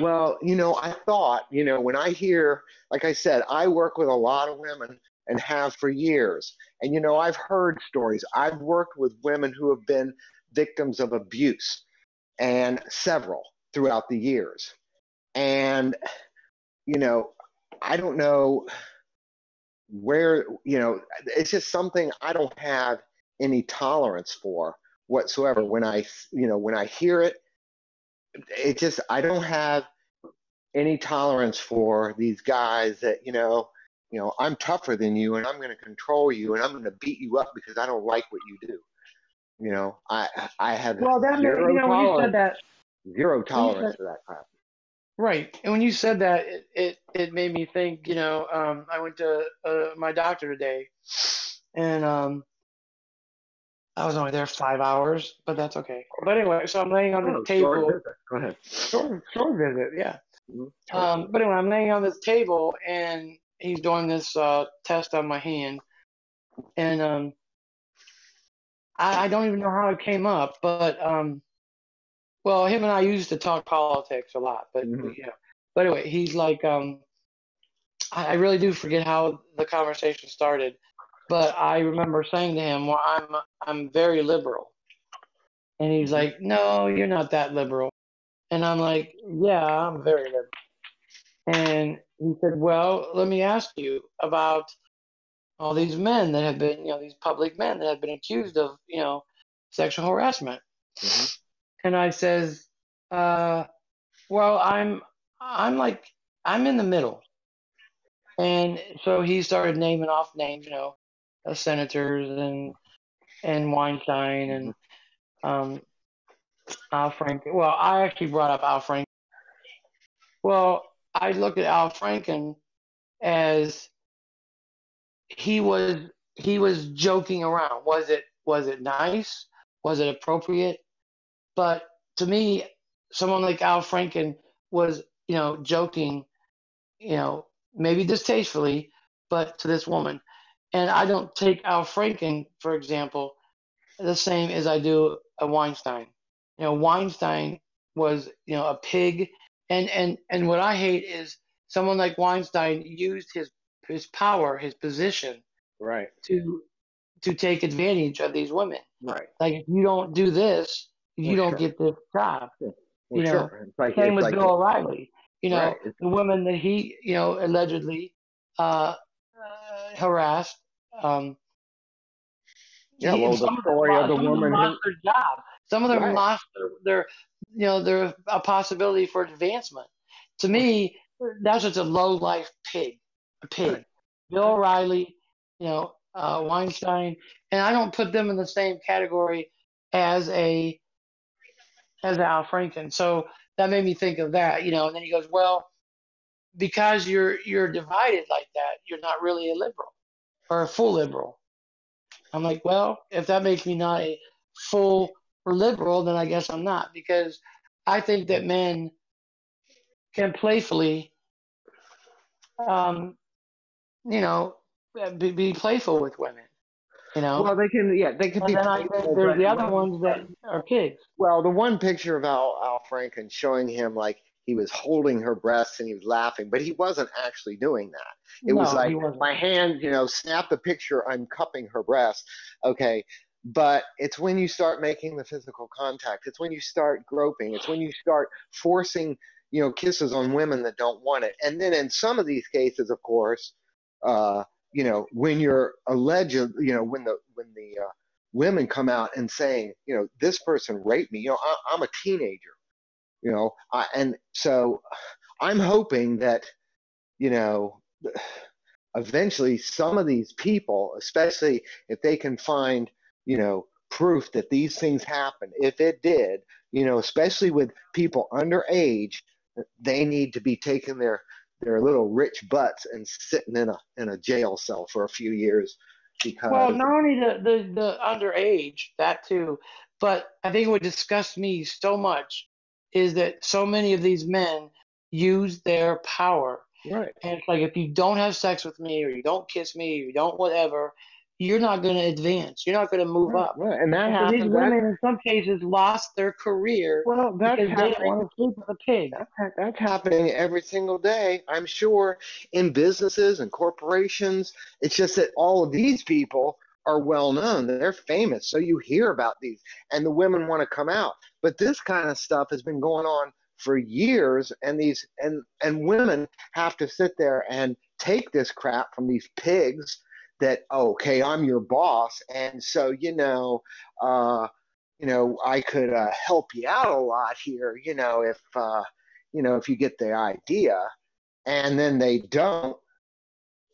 well, I thought, when I hear, like I said, I work with a lot of women and have for years. And, I've heard stories. I've worked with women who have been victims of abuse and several throughout the years. And, you know, I don't know where, it's just something I don't have any tolerance for whatsoever. When I hear it, I don't have any tolerance for these guys that I'm tougher than you and I'm going to control you and I'm going to beat you up because I don't like what you do. I have well, that made, when you said that, zero when you tolerance said for that crap. right, and when you said that, it made me think. I went to my doctor today, and I was only there 5 hours, but that's okay. But anyway, so I'm laying on this Oh, short table, visit. Go ahead. short visit, yeah. Short visit. But anyway, I'm laying on this table, and he's doing this test on my hand, and I don't even know how it came up, but well, him and I used to talk politics a lot, but Mm-hmm. but anyway, he's like, I really do forget how the conversation started, but I remember saying to him, "Well, I'm very liberal," and he's Mm-hmm. like, "No, you're not that liberal," and I'm like, "Yeah, I'm very liberal," and he said, "Well, let me ask you about all these men that have been, these public men that have been accused of, sexual harassment," Mm-hmm. and I says, uh, "Well, I'm like, I'm in the middle." And so he started naming off names, senators and Weinstein Mm-hmm. and um, Al Franken. Well, I actually brought up Al Franken. Well, I look at Al Franken as he was he was joking around. Was it nice? Was it appropriate? But to me, someone like Al Franken was, joking, you know, maybe distastefully, but to this woman. And I don't take Al Franken, for example, the same as I do a Weinstein. Weinstein was, a pig, and what I hate is someone like Weinstein used his power, his position Right. to take advantage of these women. Right. Like, if you don't do this, you Well, don't sure. get this job. Yeah. Well, You know, sure. It's like same it's with like Bill O'Reilly. right. The women that he, allegedly harassed. Um, Yeah. Well, the some of them story of lost. the Some of them woman lost who. their job. Some of them Right. lost their a possibility for advancement. To me, that's just a low life pig. A Right. pig. Bill O'Reilly, Weinstein, and I don't put them in the same category as Al Franken. So that made me think of that. And then he goes, well, because you're divided like that, you're not really a liberal or a full liberal. I'm like, well, if that makes me not a full liberal, then I guess I'm not, because I think that men can playfully, um, you know, be playful with women, Well, they can. Yeah, they can and be then I think playful, there's but the other ones that are pigs. well, the one picture of Al Franken showing him like he was holding her breasts and he was laughing, but he wasn't actually doing that. It was No, he like wasn't. my hand, snap the picture, I'm cupping her breasts. Okay. But it's when you start making the physical contact, it's when you start groping, it's when you start forcing, kisses on women that don't want it. And then in some of these cases, of course, when you're alleged, when the women come out and saying, this person raped me. I'm a teenager, and so I'm hoping that, you know, eventually some of these people, especially if they can find, proof that these things happen, if it did, especially with people underage, they need to be taking their little rich butts and sitting in a jail cell for a few years Well, because not only the underage, that too, but I think what disgusts me so much is that so many of these men use their power. right. And it's like, if you don't have sex with me, or you don't kiss me, or you don't whatever, you're not going to advance. You're not going to move Right, up. right. And that And so these happens. women, in some cases, lost their career Well, that's because they didn't happening. want to sleep with a pig. That's happening every single day, I'm sure, in businesses and corporations. It's just that all of these people are well known. They're famous. So you hear about these, and the women want to come out. But this kind of stuff has been going on for years, and women have to sit there and take this crap from these pigs that, okay, I'm your boss, and so I could help you out a lot here, if you get the idea, and then they don't,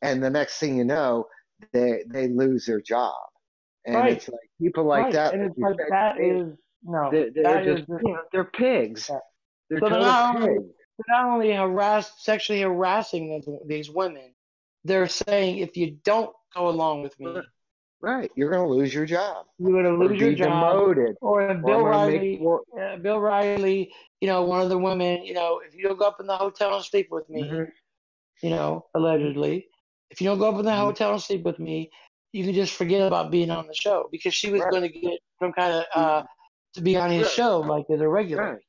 and the next thing you know, they lose their job, and Right, it's like people like right. that, And like it's you like, said, that is, no, they're that just, is just, they're pigs. yeah. They're So total pigs. they're not only sexually harassing these women, they're saying, if you don't go along with me, Right, you're going to lose your job you're going to or lose your be job. demoted, Or or I'm going to make more. Bill Riley, one of the women, if you don't go up in the hotel and sleep with me, Mm-hmm, allegedly, if you don't go up in the mm-hmm, hotel and sleep with me, you can just forget about being on the show, because she was right, going to get some kind of to be on his right, show like as a regular. right.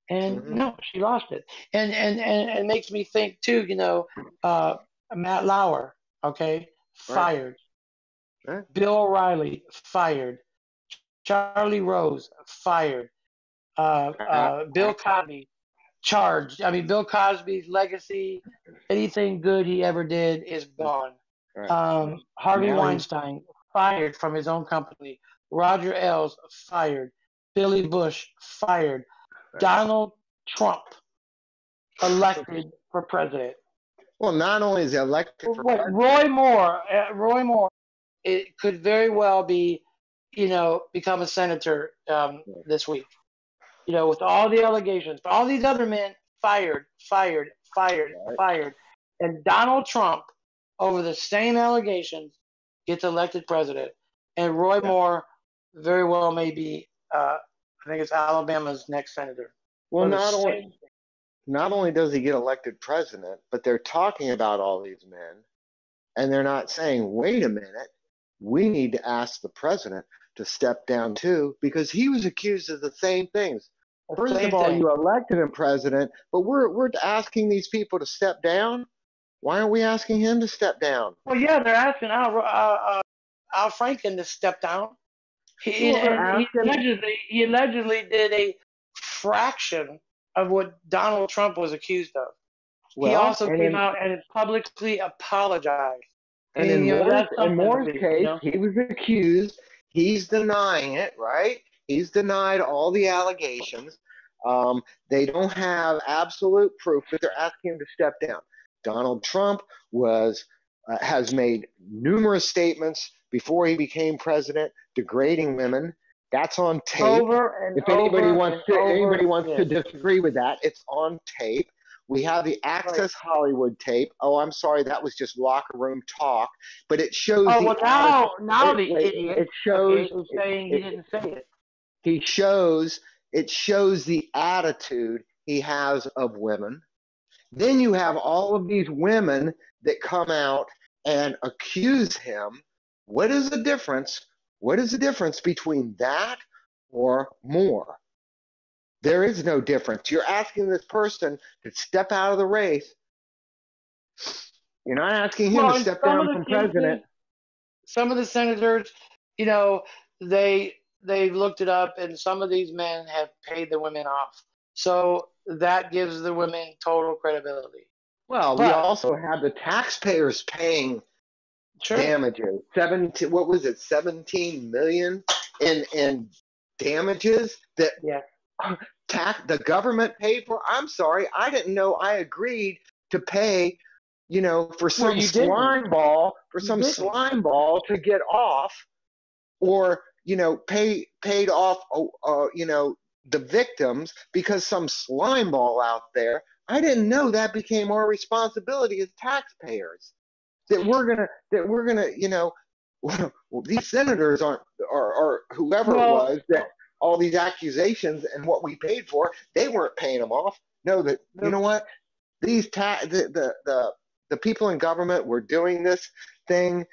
And Mm-hmm, no, she lost it. And it makes me think too, Matt Lauer, okay, right, fired. right. Bill O'Reilly, fired. Charlie Rose, fired. Uh, Bill Cosby, charged. I mean, Bill Cosby's legacy, anything good he ever did, is gone. right. Harvey Now he's Weinstein, fired from his own company. Roger Ailes, fired. Billy Bush, fired. right. Donald Trump, elected for president. Well, not only is he elected for What president. Roy Moore, it could very well be, become a senator this week. With all the allegations, but all these other men fired, fired, fired, Right. fired, and Donald Trump, over the same allegations, gets elected president, and Roy Yeah. Moore very well may be, I think it's Alabama's next senator. Well, For the same. not only does he get elected president, but they're talking about all these men, and they're not saying, wait a minute, we need to ask the president to step down too, because he was accused of the same things. First of all, Thing. you elected him president, but we're asking these people to step down. Why aren't we asking him to step down? Well, yeah, they're asking Al Franken to step down. Well, He allegedly did a fraction of what Donald Trump was accused of. He well, also came out and publicly apologized. and in Moore's least, case, he was accused. He's denying it, right? He's denied all the allegations. They don't have absolute proof, but they're asking him to step down. Donald Trump has made numerous statements before he became president degrading women. That's on tape. If anybody wants to disagree with that, it's on tape. We have the Access Hollywood tape. Oh, I'm sorry, that was just locker room talk, but it shows Oh, the well, now the it idiot shows is saying he didn't say it. It shows the attitude he has of women. Then you have all of these women that come out and accuse him. What is the difference? What is the difference between that or more? There is no difference. You're asking this person to step out of the race. You're not asking him to step down from president. Some of the senators, they looked it up, and some of these men have paid the women off. So that gives the women total credibility. Well, we also have the taxpayers paying damages. What was it? 17 million in damages that Yeah. the government paid for. I'm sorry, I didn't know I agreed to pay, for some you didn't. slime ball to get off, or paid off, the victims because some slime ball out there. I didn't know that became our responsibility as taxpayers. That we're gonna, well, these senators aren't, or whoever it was, that all these accusations and what we paid for, they weren't paying them off. No, you know what? These the people in government were doing this thing,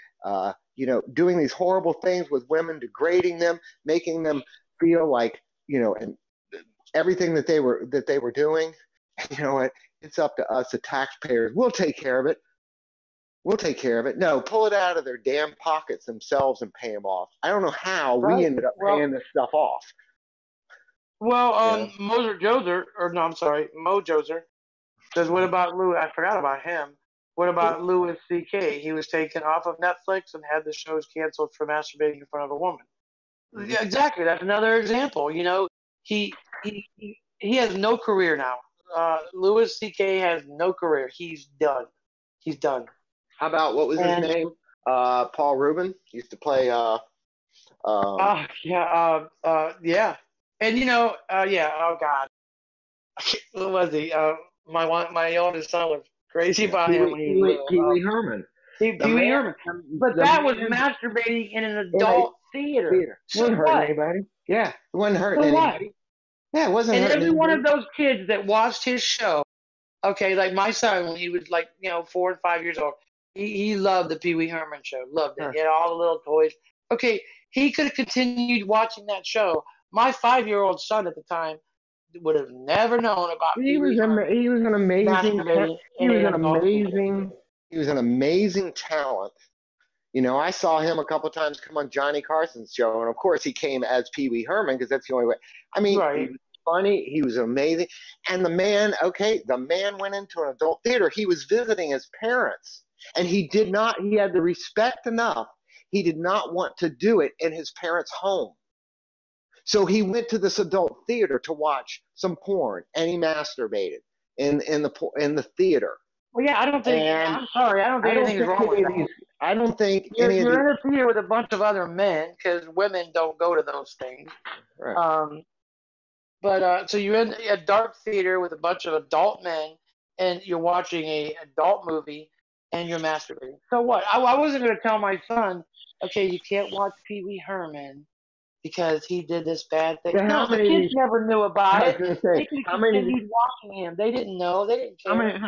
doing these horrible things with women, degrading them, making them feel like, and everything that they were doing. You know what? It's up to us, the taxpayers. We'll take care of it. No, pull it out of their damn pockets themselves and pay them off. I don't know how we ended up paying this stuff off. Well, Mo Joser says, what about Louis? I forgot about him. What about Louis C.K.? He was taken off of Netflix and had the shows canceled for masturbating in front of a woman. Yeah, exactly. That's another example. He has no career now. Louis C.K. has no career. He's done. How about, what was his name? Paul Rubin used to play. Yeah. And oh God, what was he? My oldest son was crazy about him when he was little. Pee Wee Herman. Pee Wee Herman. But that was masturbating in an adult theater. So wasn't hurting anybody. Yeah, it wasn't hurting anybody. Yeah, it wasn't hurting anybody. And every one of those kids that watched his show, okay, like my son when he was 4 and 5 years old, he loved the Pee Wee Herman show. Loved it. He had all the little toys. Okay, he could have continued watching that show. My 5-year-old son at the time would have never known about. He was an amazing talent. I saw him a couple of times come on Johnny Carson's show, and of course he came as Pee Wee Herman because that's the only way. I mean, He was funny. He was amazing, and the man went into an adult theater. He was visiting his parents, and he had the respect enough. He did not want to do it in his parents' home. So he went to this adult theater to watch some porn, and he masturbated in the theater. Well, yeah, I don't think. I'm sorry, I don't think anything's wrong with that. I don't think you're in a theater with a bunch of other men, because women don't go to those things. Right. So you're in a dark theater with a bunch of adult men, and you're watching a adult movie, and you're masturbating. So what? I wasn't going to tell my son, okay, you can't watch Pee Wee Herman because he did this bad thing. No, the kids never knew about it. They continued watching him. They didn't know. They didn't care.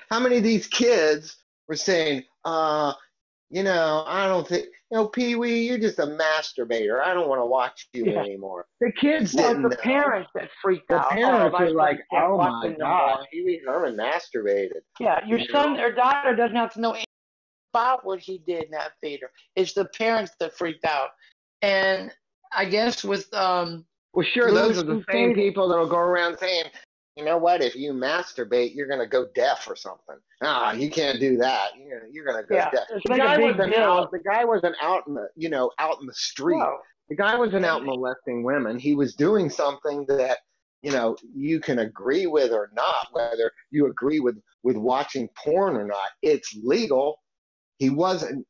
How many of these kids were saying, I don't think, Pee Wee, you're just a masturbator. I don't want to watch you anymore. The kids didn't know. The parents that freaked out. The parents were like, oh my God, Pee Wee Herman masturbated. Yeah, your son or daughter doesn't have to know anything about what he did in that theater. It's the parents that freaked out. And I guess with well, sure, those are the same people that'll go around saying, you know what, if you masturbate, you're going to go deaf or something. You can't do that. You're going to go deaf. The guy wasn't out in the street. No. The guy wasn't out molesting women. He was doing something that, you can agree with or not, whether you agree with watching porn or not. It's legal. He wasn't,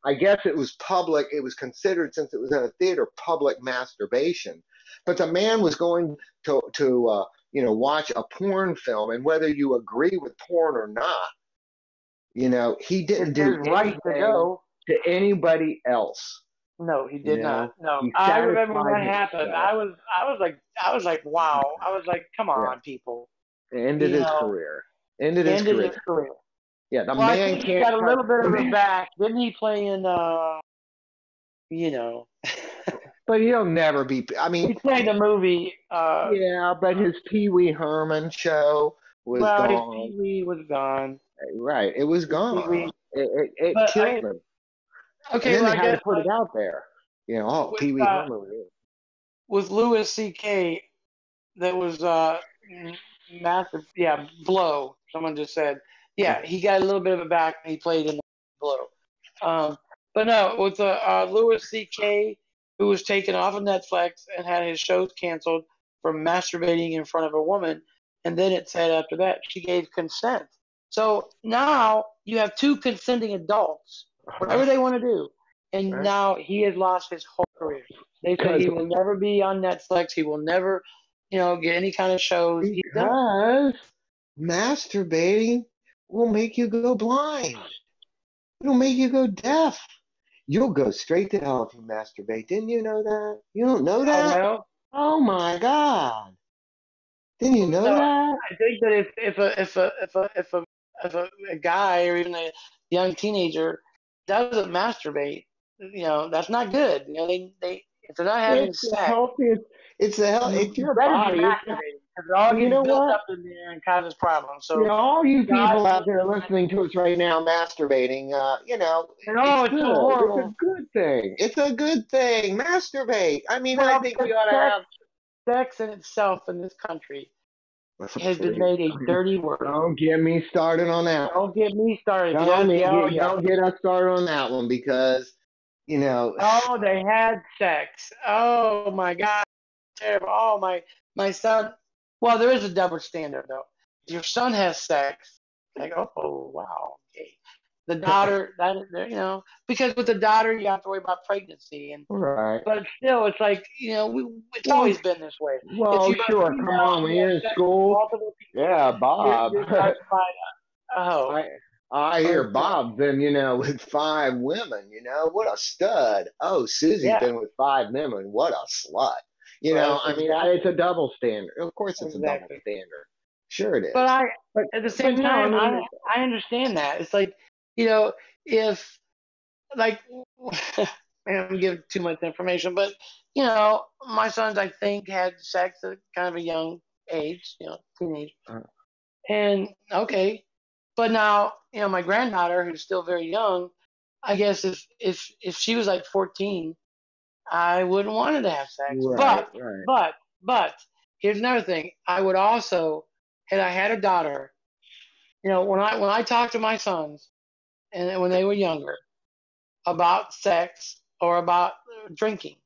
I guess it was public. It was considered, since it was in a theater, public masturbation. But the man was going to watch a porn film, and whether you agree with porn or not, he didn't do anything to anybody else. No, he did not. No, I remember when that happened. I was like, wow. I was like, come on, people. Ended his career. Ended his career. Yeah, the man can't. He got a little bit of it back. Didn't he play in? But he'll never be. I mean, he played the movie. Yeah, but his Pee Wee Herman show was gone. His Pee Wee was gone. Right, it was gone. It killed him. Okay, and then they had to put it out there. Pee Wee Herman. With Louis C.K., that was massive. Yeah, Blow. Someone just said. Yeah, he got a little bit of it back. He played in the Blow. But no, with Louis C.K., who was taken off of Netflix and had his shows canceled for masturbating in front of a woman. And then it said after that she gave consent. So now you have two consenting adults, whatever they want to do. And Right. now he has lost his whole career. They say he will never be on Netflix. He will never, get any kind of shows. He's done. Because masturbating will make you go blind. It'll make you go deaf. You'll go straight to hell if you masturbate. Didn't you know that? You don't know Oh, that? well, Oh my God. Didn't you know no, that? I think that if a guy or even a young teenager doesn't masturbate, that's not good. They if they're not having It's the sex, healthiest. It's the hell. It's you your better be body. masturbating because it all You gets know built what? up in there and causes problems. You So know, all you God, people out there listening to us right now masturbating, it's it's so good. It's a horrible. good thing. It's a good thing. Masturbate. I mean, I Well, think because we ought to have. sex in itself in this country has been Please, made a dirty word. don't get me started on that one. Don't get me started because yeah. Don't get us started on that one because, you know, Oh, they had sex. Oh my God, terrible. Oh my son. Well, there is a double standard though. Your son has sex. Like, oh wow, okay. The daughter, because with the daughter you have to worry about pregnancy right. but still, it's like it's Well, always been this way. If well, you're a sure. Come female on, and when you you're have in sex with school, multiple people, yeah, you're Bob. you're classified a hoe. I I Or hear Bob's been, with 5 women. What a stud. Oh, Susie's yeah, been with 5 women. What a slut. right, I mean, it's a double standard. Of course, it's a double exactly. standard. Sure, it But is. But at the same no, I time, mean, I understand that. It's like, if like, I'm giving too much information, but my sons, I think, had sex at kind of a young age, teenage, uh, and okay, but now, my granddaughter, who's still very young, I guess if she was like 14, I wouldn't want her to have sex. right, But right, but but here's another thing. I would also, had I had a daughter, when I talk to my sons and when they were younger about sex or about drinking,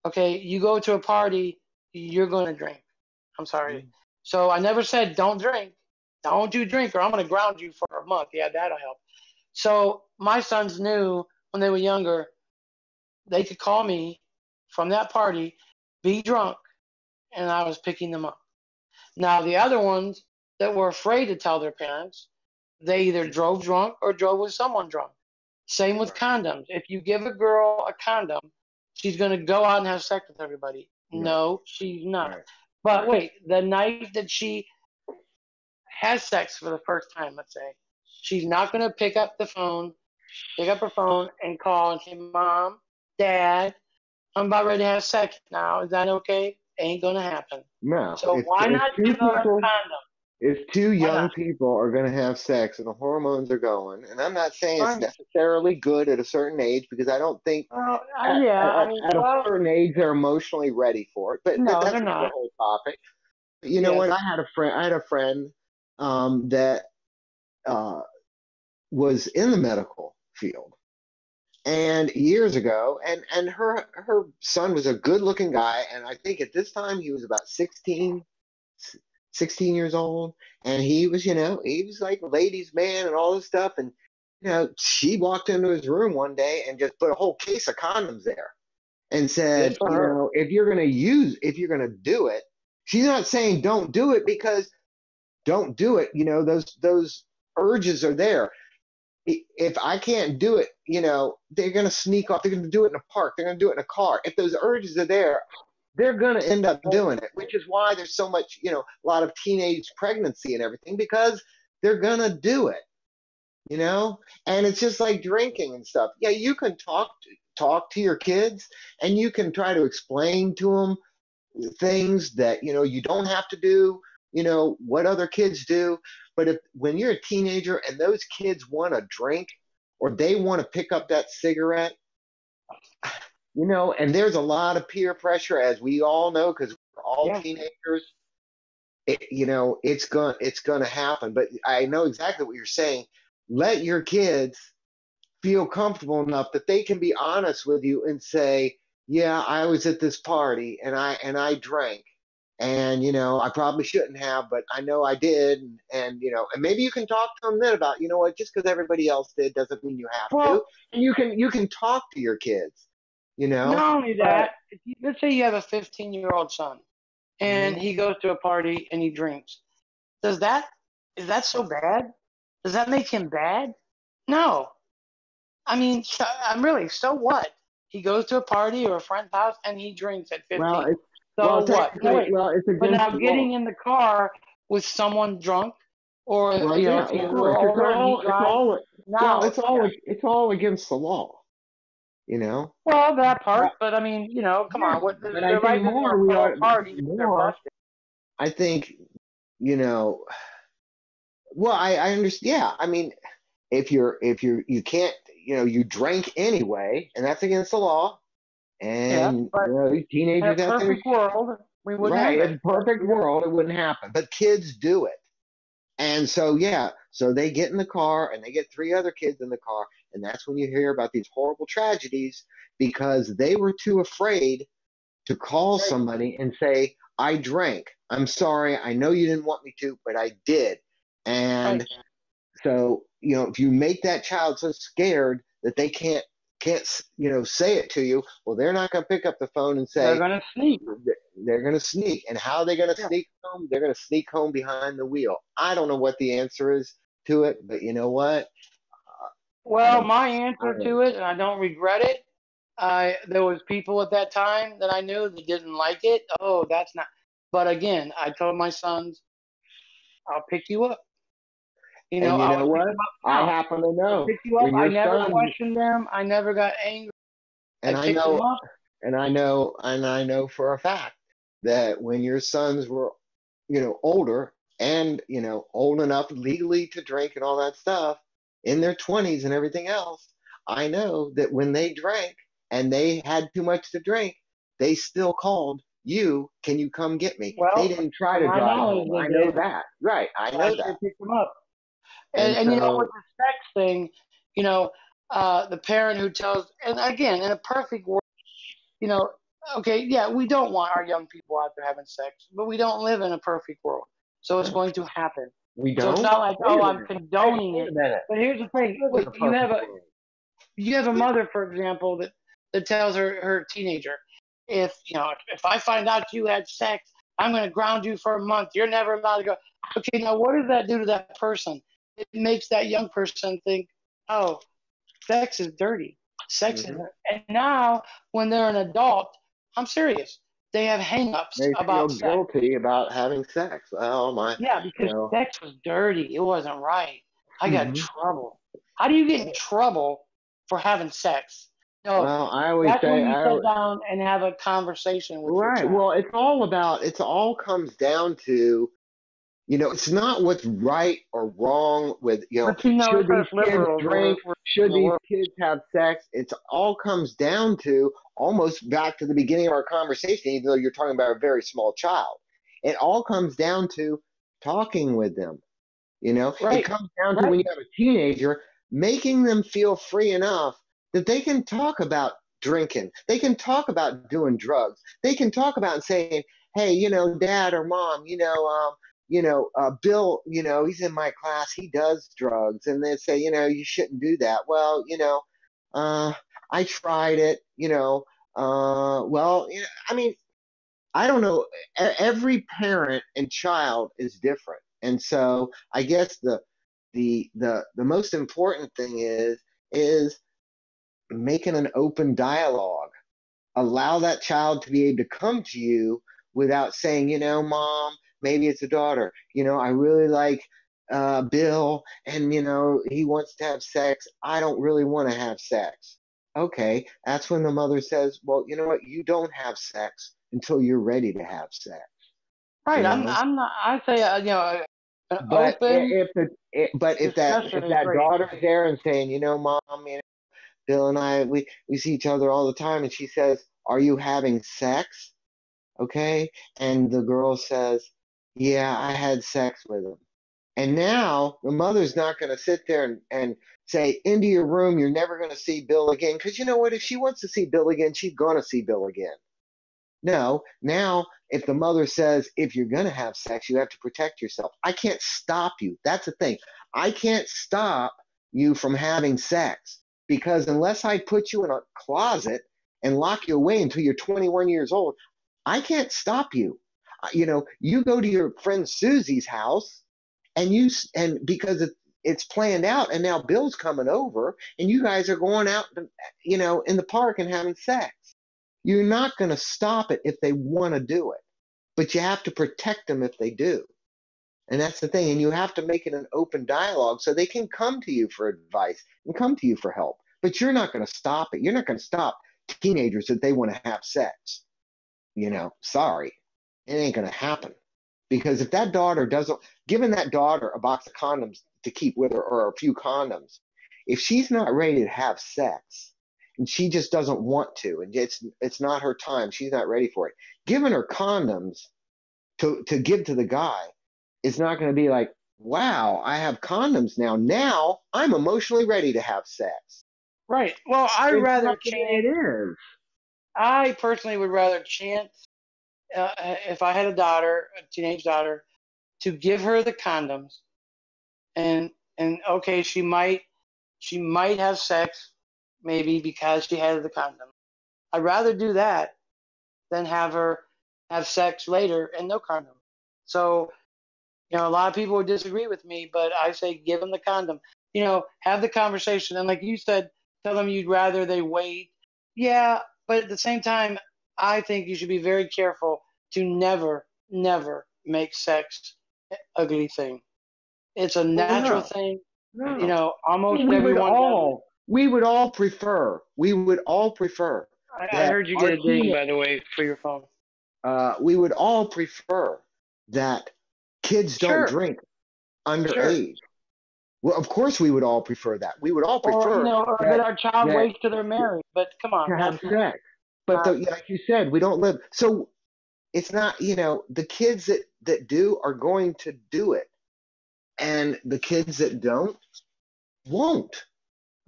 okay, you go to a party, you're going to drink. I'm sorry. So I never said don't drink. Don't you drink or I'm going to ground you for a month. Yeah, that'll help. So my sons knew when they were younger, they could call me from that party, be drunk, and I was picking them up. Now, the other ones that were afraid to tell their parents, they either drove drunk or drove with someone drunk. Same with condoms. If you give a girl a condom, she's going to go out and have sex with everybody. right, No, she's not. right, But right. wait, the night that she has sex for the first time, let's say, she's not going to pick up her phone and call and say, Mom, Dad, I'm about ready to have sex now. Is that okay? Ain't going to happen. No, So why if not two give her a people, condom? if two Why young not? people are going to have sex and the hormones are going, and I'm not saying it's Fine. necessarily good at a certain age because I don't think Well, at, yeah, at, at a well, certain age they're emotionally ready for it. But no, they're that's another not. whole topic. You know Yes. what? I had a friend that uh, was in the medical field, and years ago, and her son was a good looking guy, and I think at this time he was about 16 years old, and he was like a ladies' man and all this stuff, and she walked into his room one day and just put a whole case of condoms there and Good said, for her. if you're gonna do it, she's not saying don't do it because don't do it. Those urges are there. If I can't do it, they're gonna sneak off. They're gonna do it in a park. They're gonna do it in a car. If those urges are there, they're gonna end up doing it. Which is why there's so much, a lot of teenage pregnancy and everything because they're gonna do it. And it's just like drinking and stuff. Yeah, you can talk to your kids and you can try to explain to them things that you don't have to do, what other kids do. But when you're a teenager and those kids want to drink or they want to pick up that cigarette, and there's a lot of peer pressure, as we all know, because we're all Yeah. teenagers. It's going to happen. But I know exactly what you're saying. Let your kids feel comfortable enough that they can be honest with you and say, yeah, I was at this party and I drank. And I probably shouldn't have, but I know I did. And maybe you can talk to them then about, what, just because everybody else did doesn't mean you have to. Well, And you can talk to your kids, not only but that, let's say you have a 15-year-old son and mhm. he goes to a party and he drinks. Does that is that so bad? Does that make him bad? No. I mean, I'm really, so what? He goes to a party or a friend's house and he drinks at Well, 15. it's So what? No, technically, wait. well, it's But against now the getting law. in the car with someone drunk, or Well, yeah, if of he's a little course. It's older and he all, it's drives, all, well, now, yeah. it's all against the law, you know. Well, that part, But but I mean, come yeah, on. What but I they're think right to more we throw a ought party if they're more. busted. I think, you know, well, I understand. Yeah, I mean, if you can't, you drank anyway, and that's against the law. Yeah, And but in a teenagers out there, perfect world, we wouldn't right? have In it. a perfect world, it wouldn't happen, but kids do it. And so, yeah, so they get in the car and they get three other kids in the car. And that's when you hear about these horrible tragedies because they were too afraid to call Right. somebody and say, I drank. I'm sorry. I know you didn't want me to, but I did. Right. And so, if you make that child so scared that they can't, say it to you, well, they're not going to pick up the phone and They're say, gonna sneak. they're going to sneak. And how are they going to Yeah. sneak home? They're going to sneak home behind the wheel. I don't know what the answer is to it, but you know what? I Well, don't. my I answer don't. to it, and I don't regret it. There was people at that time that I knew that didn't like it. Oh, that's not. But again, I told my sons, I'll pick you up. And you I know would pick what? them up I now. happen to I would know pick you up. when I your never son, questioned them. I never got angry. I and I picked them know, up. and I know for a fact that when your sons were, older and, old enough legally to drink and all that stuff in their 20s and everything else, I know that when they drank and they had too much to drink, they still called you, can you come get me? They Well, didn't try to to my drive knowledge, home. they I know did. that. Right. I I know sure that. picked them up. And And with so, the sex thing, the parent who tells, and again, in a perfect world, you know, okay, yeah, we don't want our young people out there having sex, but we don't live in a perfect world. So it's no, going to happen. we So it's don't. not like, Wait oh, a I'm minute. condoning Wait it. a minute. But here's the We thing. live in Wait, a perfect world. you have a mother, for example, that tells her teenager, if I find out you had sex, I'm going to ground you for a month. You're never allowed to go. Okay, now what does that do to that person? It makes that young person think, oh, sex is dirty. Sex is, Hmm. and now when they're an adult, I'm serious. They have hang-ups They feel about sex. guilty about having sex. Well, Yeah, you because know. sex was dirty. It wasn't right. I got in Hmm. trouble. How do you get in trouble for having sex? No, Well, I always that's when say, you sit down and have a conversation with your right. child. Well, it's all comes down to, it's not what's right or wrong with, But should it's these us kids liberals. drink? We're in Should the these world. kids have sex? It's all comes down to almost back to the beginning of our conversation, even though you're talking about a very small child. It all comes down to talking with them. It Right, comes down to when right. you have a teenager, making them feel free enough that they can talk about drinking. They can talk about doing drugs. They can talk about saying, hey, dad or mom, Bill, he's in my class. He does drugs. And they say, you shouldn't do that. Well, uh, I tried it, well, I mean, I don't know. Every parent and child is different, and so I guess the most important thing is making an open dialogue. Allow that child to be able to come to you without saying, mom, maybe it's a daughter. I really like Bill, and he wants to have sex. I don't really want to have sex. Okay, that's when the mother says, well, you know what? You don't have sex until you're ready to have sex. Right. You I'm. know, I'm not. I say, an but open if discussion is that great. daughter's there and saying, mom, Bill and I we see each other all the time, and she says, are you having sex? Okay, and the girl says, yeah, I had sex with him. And now the mother's not going to sit there and say, into your room, you're never going to see Bill again. Because you know what? If she wants to see Bill again, she's going to see Bill again. No, now if the mother says, if you're going to have sex, you have to protect yourself. I can't stop you. That's the thing. I can't stop you from having sex because unless I put you in a closet and lock you away until you're 21 years old, I can't stop you. You go to your friend Susie's house and because it's planned out and now Bill's coming over and you guys are going out, in the park and having sex. You're not going to stop it if they want to do it, but you have to protect them if they do. And that's the thing. And you have to make it an open dialogue so they can come to you for advice and come to you for help. But you're not going to stop it. You're not going to stop teenagers that they want to have sex. Sorry. It ain't going to happen. Because if that daughter doesn't, giving that daughter a box of condoms to keep with her or a few condoms, if she's not ready to have sex and she just doesn't want to, and it's not her time, she's not ready for it, giving her condoms to give to the guy is not going to be like, wow, I have condoms now. Now I'm emotionally ready to have sex. Right. Well, I personally would rather chance, if I had a daughter, a teenage daughter, to give her the condoms, and okay, she might have sex, maybe because she has the condom. I'd rather do that than have her have sex later and no condom. So, a lot of people would disagree with me, but I say give them the condom. Have the conversation, and like you said, tell them you'd rather they wait. Yeah, but at the same time, I think you should be very careful to never, never make sex an ugly thing. It's a natural thing. No. Almost everyone does it. We would all prefer. I heard you get a ding, by the way, for your phone. We would all prefer that kids don't drink underage. Sure. Well, of course, we would all prefer that. We would all prefer or that our child waits till they're married. But come on, to have sex. But like you said, we don't live. So it's not. The kids that do are going to do it, and the kids that don't won't.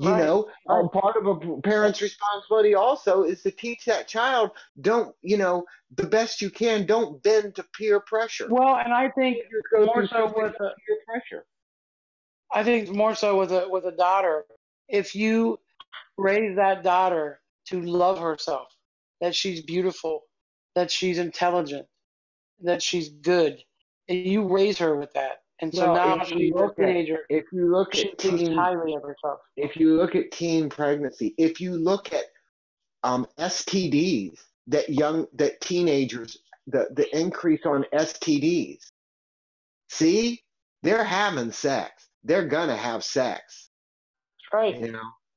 Part of a parent's responsibility also is to teach that child, don't, the best you can, don't bend to peer pressure. Well, and I think more so with peer pressure. I think more so with a daughter, if you raise that daughter to love herself, that she's beautiful, that she's intelligent, that she's good, and you raise her with that. And so now she's a teenager. If you look at highly of herself. If you look at teen pregnancy, if you look at STDs, that teenagers, the increase on STDs, see, they're having sex. They're gonna have sex. That's right.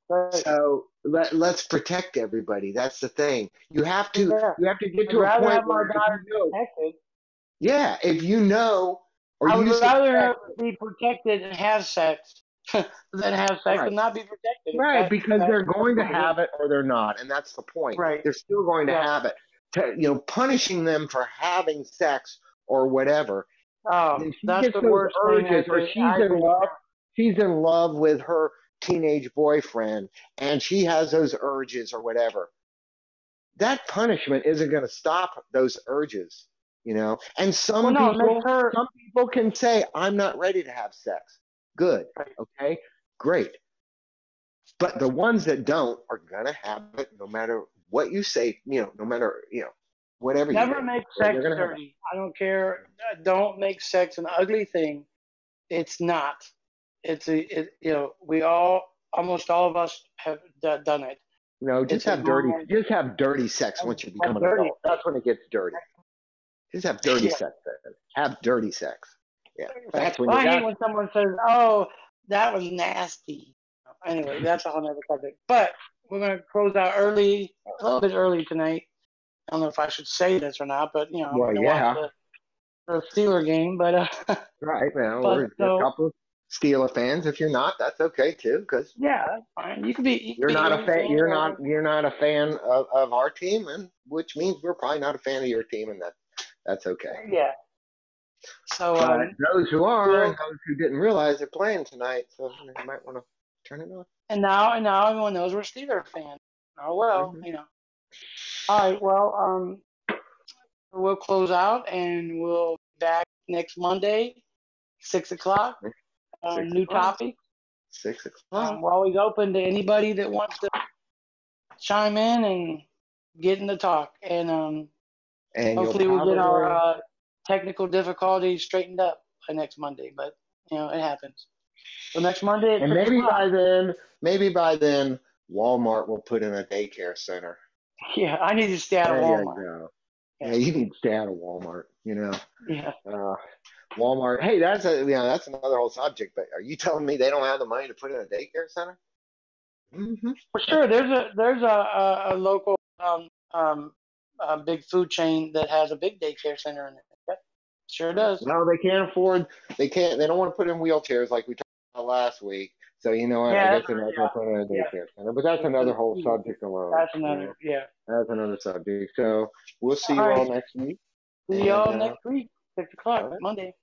Right. So let's protect everybody. That's the thing. You have to get to a point where protected. Yeah, if you know. I would rather be protected and have sex than have sex and not be protected. Right, because they're going to have it or they're not, and that's the point. Right. They're still going to have it. Punishing them for having sex or whatever. Oh, that's the worst urges, or she's in love with her teenage boyfriend, and she has those urges or whatever. That punishment isn't going to stop those urges. And some people can say, I'm not ready to have sex. Good. Okay. Great. But the ones that don't are going to have it no matter what you say, no matter, whatever you do. Never make sex dirty. I don't care. Don't make sex an ugly thing. It's not. Almost all of us have done it. Just have dirty sex once you become an adult. That's when it gets dirty. Just have dirty sex then. Have dirty sex. Yeah. That's when I hate when someone says, oh, that was nasty. Anyway, that's a whole other subject. But we're going to close out a little bit early tonight. I don't know if I should say this or not, but, I'm going to watch the Steeler game. But right, man. We're a couple of Steeler fans. If you're not, that's okay too. Cause that's fine. You could be. You're not a fan. You're not a fan of our team, and which means we're probably not a fan of your team, and that's okay. Yeah. So But those who are and we'll those who didn't realize they're playing tonight, so you might want to turn it on. and now everyone knows we're Steelers fans. Oh well, Mm-hmm. All right, well, we'll close out and we'll be back next Monday, 6 o'clock. New o'clock. topic. 6 o'clock. We're always open to anybody that wants to chime in and get in the talk. And And you'll hopefully we'll get our probably technical difficulties straightened up by next Monday. But it happens. So next Monday at and 6 o'clock. maybe by then, Walmart will put in a daycare center. Yeah, I need to stay out of There you Walmart. go. Yeah, you need to stay out of Walmart. Yeah. Walmart. Hey, that's another whole subject. But are you telling me they don't have the money to put in a daycare center? Mm-hmm. For sure, there's a local a big food chain that has a big daycare center in it. Yep, sure does. No, they can't afford. They can't. They don't want to put in wheelchairs like we talked about last week. So you know what? I Yeah, guess they're not going to put in a yeah. daycare center. But that's another whole subject alone. That's another, yeah. That's another subject. So we'll see you All right. all next week. See y'all next week, 6 o'clock, all right. Monday.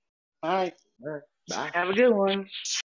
All right. All right. Bye. Have a good one.